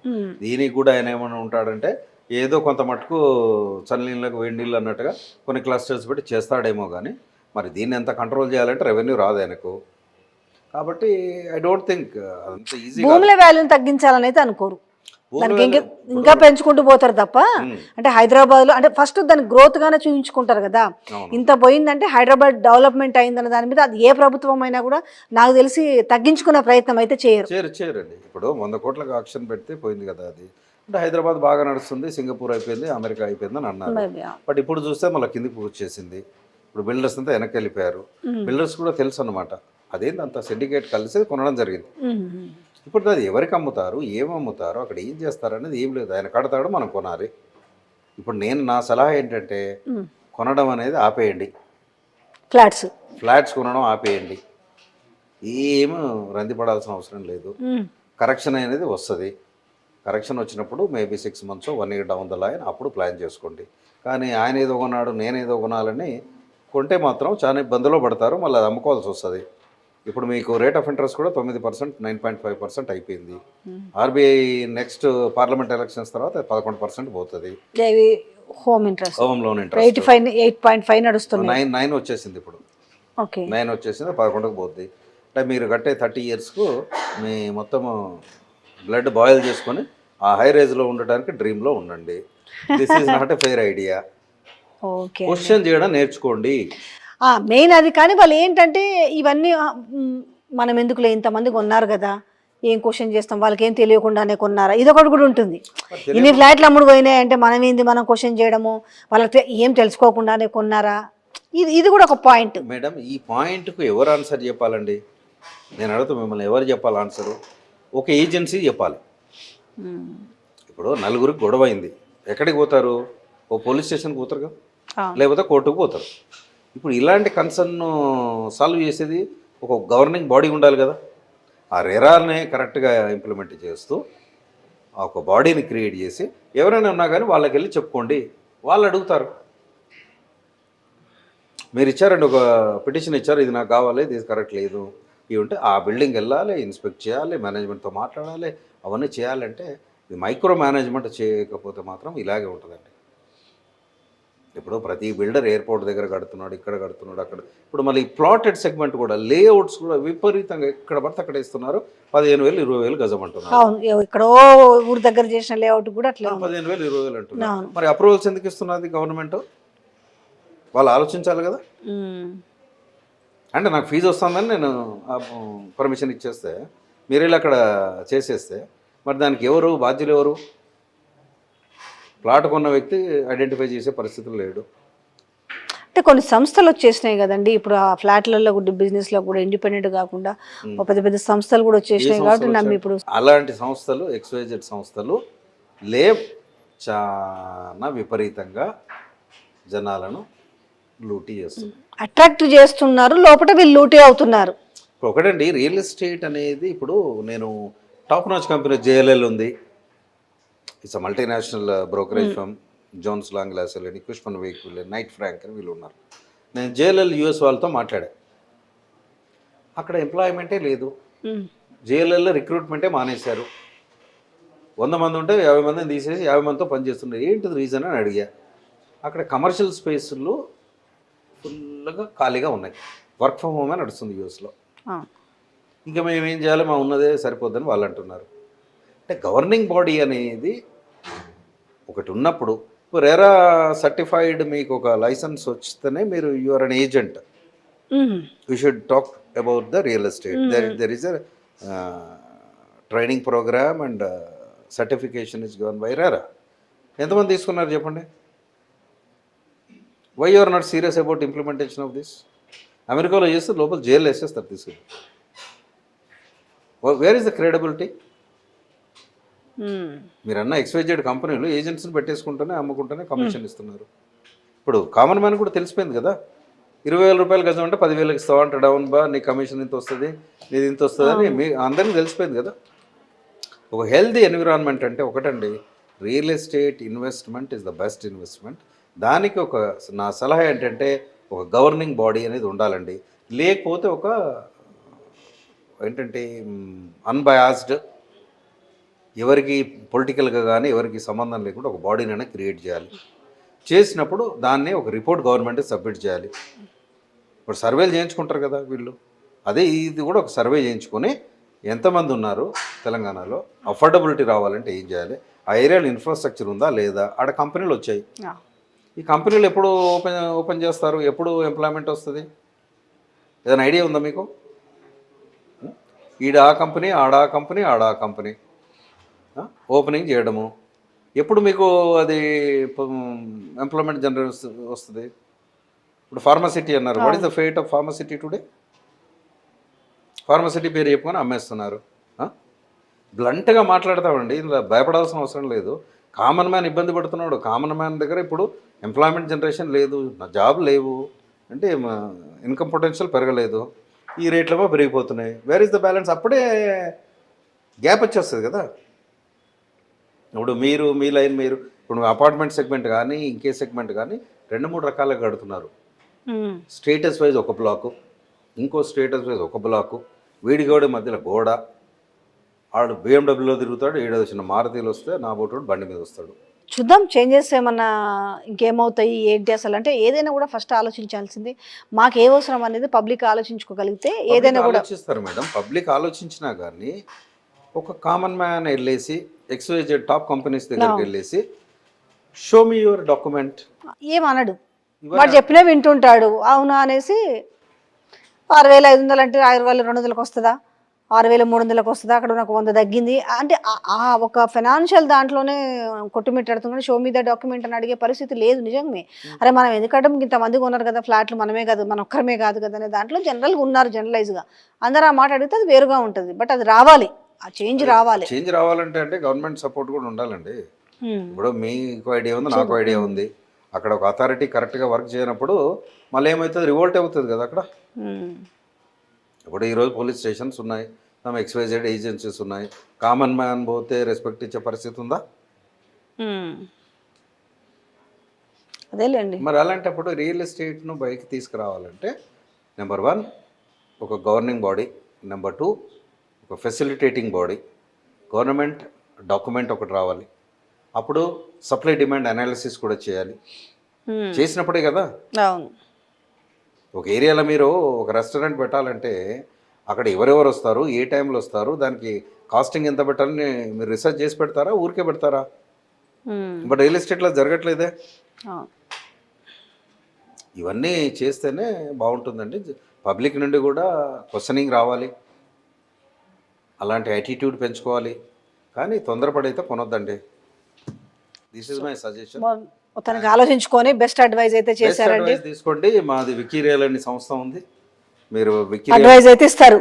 దీనికి కూడా ఆయన ఏమైనా ఉంటాడంటే ఏదో కొంత మటుకు చల్లనీళ్ళకు వేడి నీళ్ళు అన్నట్టుగా కొన్ని క్లస్టర్స్ పెట్టి చేస్తాడేమో. కానీ మరి దీన్ని ఎంత కంట్రోల్ చేయాలంటే రెవెన్యూ రాదు ఆయనకు. కాబట్టి ఐ డోంట్ థింక్ అంత ఈజీ. భూముల వాల్యూని తగ్గించాలని అయితే అనుకోరు, దానికి ఇంకా పెంచుకుంటూ పోతారు తప్ప. అంటే హైదరాబాద్లో అంటే ఫస్ట్ దాని గ్రోత్ గానే చూపించుకుంటారు కదా. ఇంత పోయిందంటే హైదరాబాద్ డెవలప్మెంట్ అయిందన్న దాని మీద అది ఏ ప్రభుత్వం అయినా కూడా నాకు తెలిసి తగ్గించుకునే ప్రయత్నం అయితే చేయరండి. ఇప్పుడు 100 కోట్లకు ఆక్షన్ పెడితే పోయింది కదా అది. అంటే హైదరాబాద్ బాగా నడుస్తుంది, సింగపూర్ అయిపోయింది, అమెరికా అయిపోయింది అని అన్నారు. బట్ ఇప్పుడు చూస్తే మళ్ళీ కిందికి వచ్చేసింది. ఇప్పుడు బిల్డర్స్ అంతా వెనక్కి వెళ్ళిపోయారు. బిల్డర్స్ కూడా తెలుసు అన్నమాట అదేంటి అంత సిండికేట్ కలిసి కొనడం జరిగింది. ఇప్పుడు అది ఎవరికి అమ్ముతారు, ఏమమ్ముతారు, అక్కడ ఏం చేస్తారు అనేది ఏం లేదు. ఆయన కడతాడు, మనం కొనాలి. ఇప్పుడు నా సలహా ఏంటంటే కొనడం అనేది ఆపేయండి, ఫ్లాట్స్ కొనడం ఆపేయండి. ఏమీ రంది పడాల్సిన అవసరం లేదు. కరెక్షన్ అనేది వస్తుంది. కరెక్షన్ వచ్చినప్పుడు maybe 6 months 1 year down the line అప్పుడు ప్లాన్ చేసుకోండి. కానీ ఆయన ఏదో కొన్నాడు నేనేదో కొనాలని కొంటే మాత్రం చాలా ఇబ్బందులో పడతారు, మళ్ళీ అది అమ్ముకోవాల్సి వస్తుంది. ఇప్పుడు మీకు రేట్ ఆఫ్ ఇంట్రెస్ట్ కూడా 9%, 9.5% అయిపోయింది. ఆర్బీఐ నెక్స్ట్ పార్లమెంట్ ఎలక్షన్స్ తర్వాత 11% పోతుంది. హోమ్ లోన్ ఇంట్రెస్ట్ 8.5 నడుస్తుంది, 9 వచ్చేసింది. ఇప్పుడు 9 వచ్చేసింది, 11కు పోతుంది. అంటే మీరు కట్టే 30 yearsకు మీ మొత్తం బ్లడ్ బాయిల్ చేసుకొని ఆ హై రేజ్లో ఉండటానికి డ్రీమ్లో ఉండండి. This is not a fair idea. Question చేయడం నేర్చుకోండి, మెయిన్ అది. కానీ వాళ్ళు ఏంటంటే ఇవన్నీ మనం ఎందుకులే ఇంతమంది కొన్నారు కదా, ఏం క్వశ్చన్ చేస్తాం, వాళ్ళకి ఏం తెలియకుండానే కొన్నారా, ఇదొకటి కూడా ఉంటుంది. ఇన్ని ఫ్లాట్లు అమ్ముడు పోయినాయి అంటే మనం క్వశ్చన్ చేయడము, వాళ్ళకి ఏం తెలుసుకోకుండానే కొన్నారా, ఇది కూడా ఒక పాయింట్. మేడం ఈ పాయింట్కు ఎవరు ఆన్సర్ చెప్పాలండి? నేను అడుగుతా మిమ్మల్ని, ఎవరు చెప్పాలి ఆన్సరు? ఒక ఏజెన్సీ చెప్పాలి. ఇప్పుడు నలుగురికి గొడవ అయింది, ఎక్కడికి పోతారు? ఓ పోలీస్ స్టేషన్కి పోతారు కదా, లేకపోతే కోర్టుకు పోతారు. ఇప్పుడు ఇలాంటి కన్సర్న్ సాల్వ్ చేసేది ఒక గవర్నింగ్ బాడీ ఉండాలి కదా. ఆ రెరాల్ని కరెక్ట్గా ఇంప్లిమెంట్ చేస్తూ ఒక బాడీని క్రియేట్ చేసి ఎవరైనా ఉన్నా కానీ వాళ్ళకి వెళ్ళి చెప్పుకోండి, వాళ్ళు అడుగుతారు. మీరు ఇచ్చారండి, ఒక పిటిషన్ ఇచ్చారు, ఇది నాకు కావాలి, ఇది కరెక్ట్ లేదు, ఇవి ఉంటే ఆ బిల్డింగ్ వెళ్ళాలి, ఇన్స్పెక్ట్ చేయాలి, మేనేజ్మెంట్తో మాట్లాడాలి, అవన్నీ చేయాలంటే ఇది మైక్రో మేనేజ్మెంట్ చేయకపోతే మాత్రం ఇలాగే ఉంటుందండి. ఇప్పుడు ప్రతి బిల్డర్ ఎయిర్పోర్ట్ దగ్గర కడుతున్నాడు, ఇక్కడ కడుతున్నాడు, అక్కడ. ఇప్పుడు మళ్ళీ ప్లాటెడ్ సెగ్మెంట్ కూడా లేఅవుట్స్ కూడా విపరీతంగా ఎక్కడ పడితే అక్కడ ఇస్తున్నారు. 15,000, 20,000 గజం అంటున్నారు. ఇక్కడో ఊరు దగ్గర చేసిన లేఅవుట్ కూడా అట్లా 15,000, 20,000 అంటున్నారు. మరి అప్రూవల్స్ ఎందుకు ఇస్తున్నది గవర్నమెంట్? వాళ్ళు ఆలోచించాలి కదా. అంటే నాకు ఫీజు వస్తుందని నేను పర్మిషన్ ఇచ్చేస్తే మీరు వెళ్ళి అక్కడ చేసేస్తే మరి దానికి ఎవరు బాధ్యులు? ఎవరు? ప్లాట్ కొన్న వ్యక్తి ఐడెంటిఫై చేసే పరిస్థితులు లేడు. అంటే కొన్ని సంస్థలు వచ్చేసినాయి కదండి ఇప్పుడు, ఆ ఫ్లాట్లలో కూడా బిజినెస్లో కూడా ఇండిపెండెంట్ కాకుండా పెద్ద పెద్ద సంస్థలు కూడా వచ్చేసినాయి కాబట్టి నమ్మి ఇప్పుడు అలాంటి సంస్థలు XYZ సంస్థలు చాలా విపరీతంగా జనాలను లూటీ చేస్తున్నారు, అట్రాక్ట్ చేస్తున్నారు, లోపల వీళ్ళు లూటీ అవుతున్నారు. ఇప్పుడు ఒకటండి, రియల్ ఎస్టేట్ అనేది ఇప్పుడు నేను టాప్ నాచ్ కంపెనీ JLL ఉంది, it's multinational brokerage firm, Jones Lang LaSalle అని, కుష్మన్ వెహికల్, నైట్ ఫ్రాంక్ అని వీళ్ళు ఉన్నారు. నేను JLL US వాళ్ళతో మాట్లాడా. అక్కడ ఎంప్లాయ్మెంటే లేదు. జేఎల్ఎల్లో రిక్రూట్మెంటే మానేశారు. 100 మంది ఉంటే 50 మందిని తీసేసి 50 మందితో పనిచేస్తున్నారు. ఏంటిది రీజన్ అని అడిగా. అక్కడ కమర్షియల్ స్పేస్లు ఫుల్గా ఖాళీగా ఉన్నాయి. వర్క్ ఫ్రమ్ హోమే నడుస్తుంది యూఎస్లో. ఇంకా మేము ఏం చేయాలి, మా ఉన్నదే సరిపోద్దని వాళ్ళు అంటున్నారు. అంటే గవర్నింగ్ బాడీ అనేది ఒకటి ఉన్నప్పుడు రెరా సర్టిఫైడ్ మీకు ఒక లైసెన్స్ వచ్చితేనే మీరు you are an agent. You should talk about the real estate. There is a training program and certification is given by RERA. ఎంతమంది తీసుకున్నారు చెప్పండి? Why you are not serious about implementation of this? అమెరికాలో చేస్తే లోపల జైలు వేసేస్తారు తీసుకుని. Where is the credibility? మీరన్న ఎక్స్వైజెడ్ కంపెనీలు ఏజెంట్స్ని పెట్టేసుకుంటూనే అమ్ముకుంటూనే కమిషన్ ఇస్తున్నారు. ఇప్పుడు కామన్ మ్యాన్ కూడా తెలిసిపోయింది కదా, 20,000 రూపాయలు గజం అంటే 10,000 ఇస్తావా అంటాడు. అవును బా, నీ కమిషన్ ఇంత వస్తుంది, నీది ఇంత వస్తుంది అని మీ అందరికీ తెలిసిపోయింది కదా. ఒక హెల్తీ ఎన్విరాన్మెంట్ అంటే ఒకటండి, real estate investment is the best investment. దానికి ఒక నా సలహా ఏంటంటే ఒక గవర్నింగ్ బాడీ అనేది ఉండాలండి. లేకపోతే ఒక ఏంటంటే అన్బయాస్డ్, ఎవరికి పొలిటికల్గా కానీ ఎవరికి సంబంధం లేకుండా ఒక బాడీనైనా క్రియేట్ చేయాలి. చేసినప్పుడు దాన్ని ఒక రిపోర్ట్ గవర్నమెంట్ సబ్మిట్ చేయాలి. ఇప్పుడు సర్వేలు చేయించుకుంటారు కదా వీళ్ళు, అదే ఇది కూడా ఒక సర్వే చేయించుకొని ఎంతమంది ఉన్నారు తెలంగాణలో, అఫోర్డబిలిటీ రావాలంటే ఏం చేయాలి, ఆ ఏరియాలో ఇన్ఫ్రాస్ట్రక్చర్ ఉందా లేదా, ఆడ కంపెనీలు వచ్చాయి, ఈ కంపెనీలు ఎప్పుడు ఓపెన్ చేస్తారు, ఎప్పుడు ఎంప్లాయ్మెంట్ వస్తుంది, ఏదైనా ఐడియా ఉందా మీకు? ఈడ ఆ కంపెనీ, ఆడ ఆ కంపెనీ, ఆడ ఆ కంపెనీ ఓపెనింగ్ చేయడము, ఎప్పుడు మీకు అది ఎంప్లాయ్మెంట్ జనరేట్ వస్తుంది? ఇప్పుడు ఫార్మసిటీ అన్నారు. What is the fate of ఫార్మసిటీ today? ఫార్మసిటీ పేరు చెప్పుకొని అమ్మేస్తున్నారు. బ్లంట్గా మాట్లాడతామండి, ఇందులో భయపడాల్సిన అవసరం లేదు. కామన్ మ్యాన్ ఇబ్బంది పడుతున్నాడు. కామన్ మ్యాన్ దగ్గర ఇప్పుడు ఎంప్లాయ్మెంట్ జనరేషన్ లేదు, నా జాబ్ లేవు అంటే ఇన్కమ్ పొటెన్షియల్ పెరగలేదు, ఈ రేట్లేమో పెరిగిపోతున్నాయి. Wear is the balance? అప్పుడే గ్యాప్ వచ్చేస్తుంది కదా. ఇప్పుడు మీరు మీ లైన్ మీరు ఇప్పుడు అపార్ట్మెంట్ సెగ్మెంట్ కానీ ఇంకే సెగ్మెంట్ కానీ 2-3 రకాలుగా కడుతున్నారు. స్టేటస్ వైజ్ ఒక బ్లాకు, ఇంకో స్టేటస్ వైజ్ ఒక బ్లాకు, వీడిగోడి మధ్యలో గోడ, ఆడు బిఎండబ్ల్యూలో తిరుగుతాడు, ఏడో చిన్న మారుతీలు వస్తే నా బోటోడు బండి మీద వస్తాడు. చూద్దాం చేంజెస్ ఏమన్నా ఇంకేమవుతాయి ఏంటి అసలు. అంటే ఏదైనా కూడా ఫస్ట్ ఆలోచించాల్సింది మాకు ఏ అవసరం అనేది పబ్లిక్ ఆలోచించుకోగలిగితే ఏదైనా కూడా ఆలోచిస్తారు మేడం. పబ్లిక్ ఆలోచించినా కానీ ఒక కామన్ మ్యాన్ వెళ్ళేసి ఎక్స్వైజెడ్ టాప్ కంపెనీస్ దగ్గరికి వెళ్ళేసి షో మీ యువర్ డాక్యుమెంట్ ఏమనడు, వాడు చెప్పినా వింటుంటాడు. అవునా అనేసి 6,500 అంటే 6,200కి వస్తుందా, 6,300కి వస్తుందా, అక్కడ నాకు 100 తగ్గింది అంటే ఆ ఒక ఫైనాన్షియల్ దాంట్లోనే కొట్టుమిట్టాడుతుంది. షో మీద డాక్యుమెంట్ అని అడిగే పరిస్థితి లేదు నిజంగా. అరే మనం ఎందుకంటే ఇంతమందికి ఉన్నారు కదా ఫ్లాట్లు, మనమే కాదు, మన ఒక్కరమే కాదు కదా అనే దాంట్లో జనరల్గా ఉన్నారు. జనరలైజ్గా అందరూ ఆ మాట అడిగితే అది వేరుగా ఉంటుంది. బట్ అది రావాలి, ఆ చేంజ్ రావాలి. చేంజ్ రావాలంటే అంటే గవర్నమెంట్ సపోర్ట్ కూడా ఉండాలండి. ఇప్పుడు మీకు ఐడియా ఉంది, నాకు ఐడియా ఉంది. అక్కడ ఒక అథారిటీ కరెక్ట్గా వర్క్ చేయనప్పుడు మళ్ళీ ఏమవుతుంది, రివోల్ట్ అవుతుంది కదా అక్కడ. ఇప్పుడు ఈరోజు పోలీస్ స్టేషన్స్ ఉన్నాయి, ఎక్స్వైజెడ్ ఏజెన్సీస్ ఉన్నాయి, కామన్ మ్యాన్ పోతే రెస్పెక్ట్ ఇచ్చే పరిస్థితి ఉందా? అదేలేండి. మరి అలాంటప్పుడు రియల్ ఎస్టేట్ను బయటికి తీసుకురావాలంటే నెంబర్ 1 ఒక గవర్నింగ్ బాడీ, నెంబర్ 2 ఒక ఫెసిలిటేటింగ్ బాడీ, గవర్నమెంట్ డాక్యుమెంట్ ఒకటి రావాలి. అప్పుడు సప్లై డిమాండ్ అనాలిసిస్ కూడా చేయాలి. చేసినప్పుడే కదా. అవును. ఒక ఏరియాలో మీరు ఒక రెస్టారెంట్ పెట్టాలంటే అక్కడ ఎవరెవరు వస్తారు, ఏ టైంలో వస్తారు, దానికి కాస్టింగ్ ఎంత పెట్టాలని మీరు రీసెర్చ్ చేసి పెడతారా, ఊరికే పెడతారా? బట్ రియల్ ఎస్టేట్లో జరగట్లేదే. ఇవన్నీ చేస్తేనే బాగుంటుందండి. పబ్లిక్ నుండి కూడా క్వశ్చనింగ్ రావాలి, అలాంటి యాటిట్యూడ్ పెంచుకోవాలి. కానీ తొందరపడైతే కొనొద్దండి. This is my suggestion. తనకి ఆలోచించుకొని బెస్ట్ అడ్వైజ్ అయితే చేశారండి. తీసుకోండి. మాది వికీరియల్ అనే సంస్థ ఉంది, మీరు అడ్వైజ్ అయితే ఇస్తారు.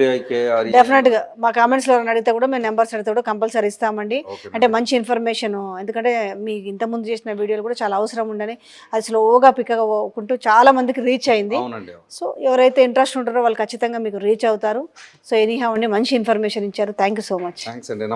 WIKRE. డెఫినెట్ గా మా కామెంట్స్ లో అడిగితే కూడా మేము నెంబర్స్ అడిగితే కూడా కంపల్సరీ ఇస్తామండి. అంటే మంచి ఇన్ఫర్మేషన్, ఎందుకంటే మీకు ఇంతకుముందు చేసిన వీడియోలు కూడా చాలా అవసరం ఉండని అది స్లోగా పిక్ అవ్వకుంటూ చాలా మందికి రీచ్ అయింది. సో ఎవరైతే ఇంట్రెస్ట్ ఉంటారో వాళ్ళు ఖచ్చితంగా మీకు రీచ్ అవుతారు. సో ఎనీహౌ అండి, మంచి ఇన్ఫర్మేషన్ ఇచ్చారు. Thank you so much. Thanks అండి.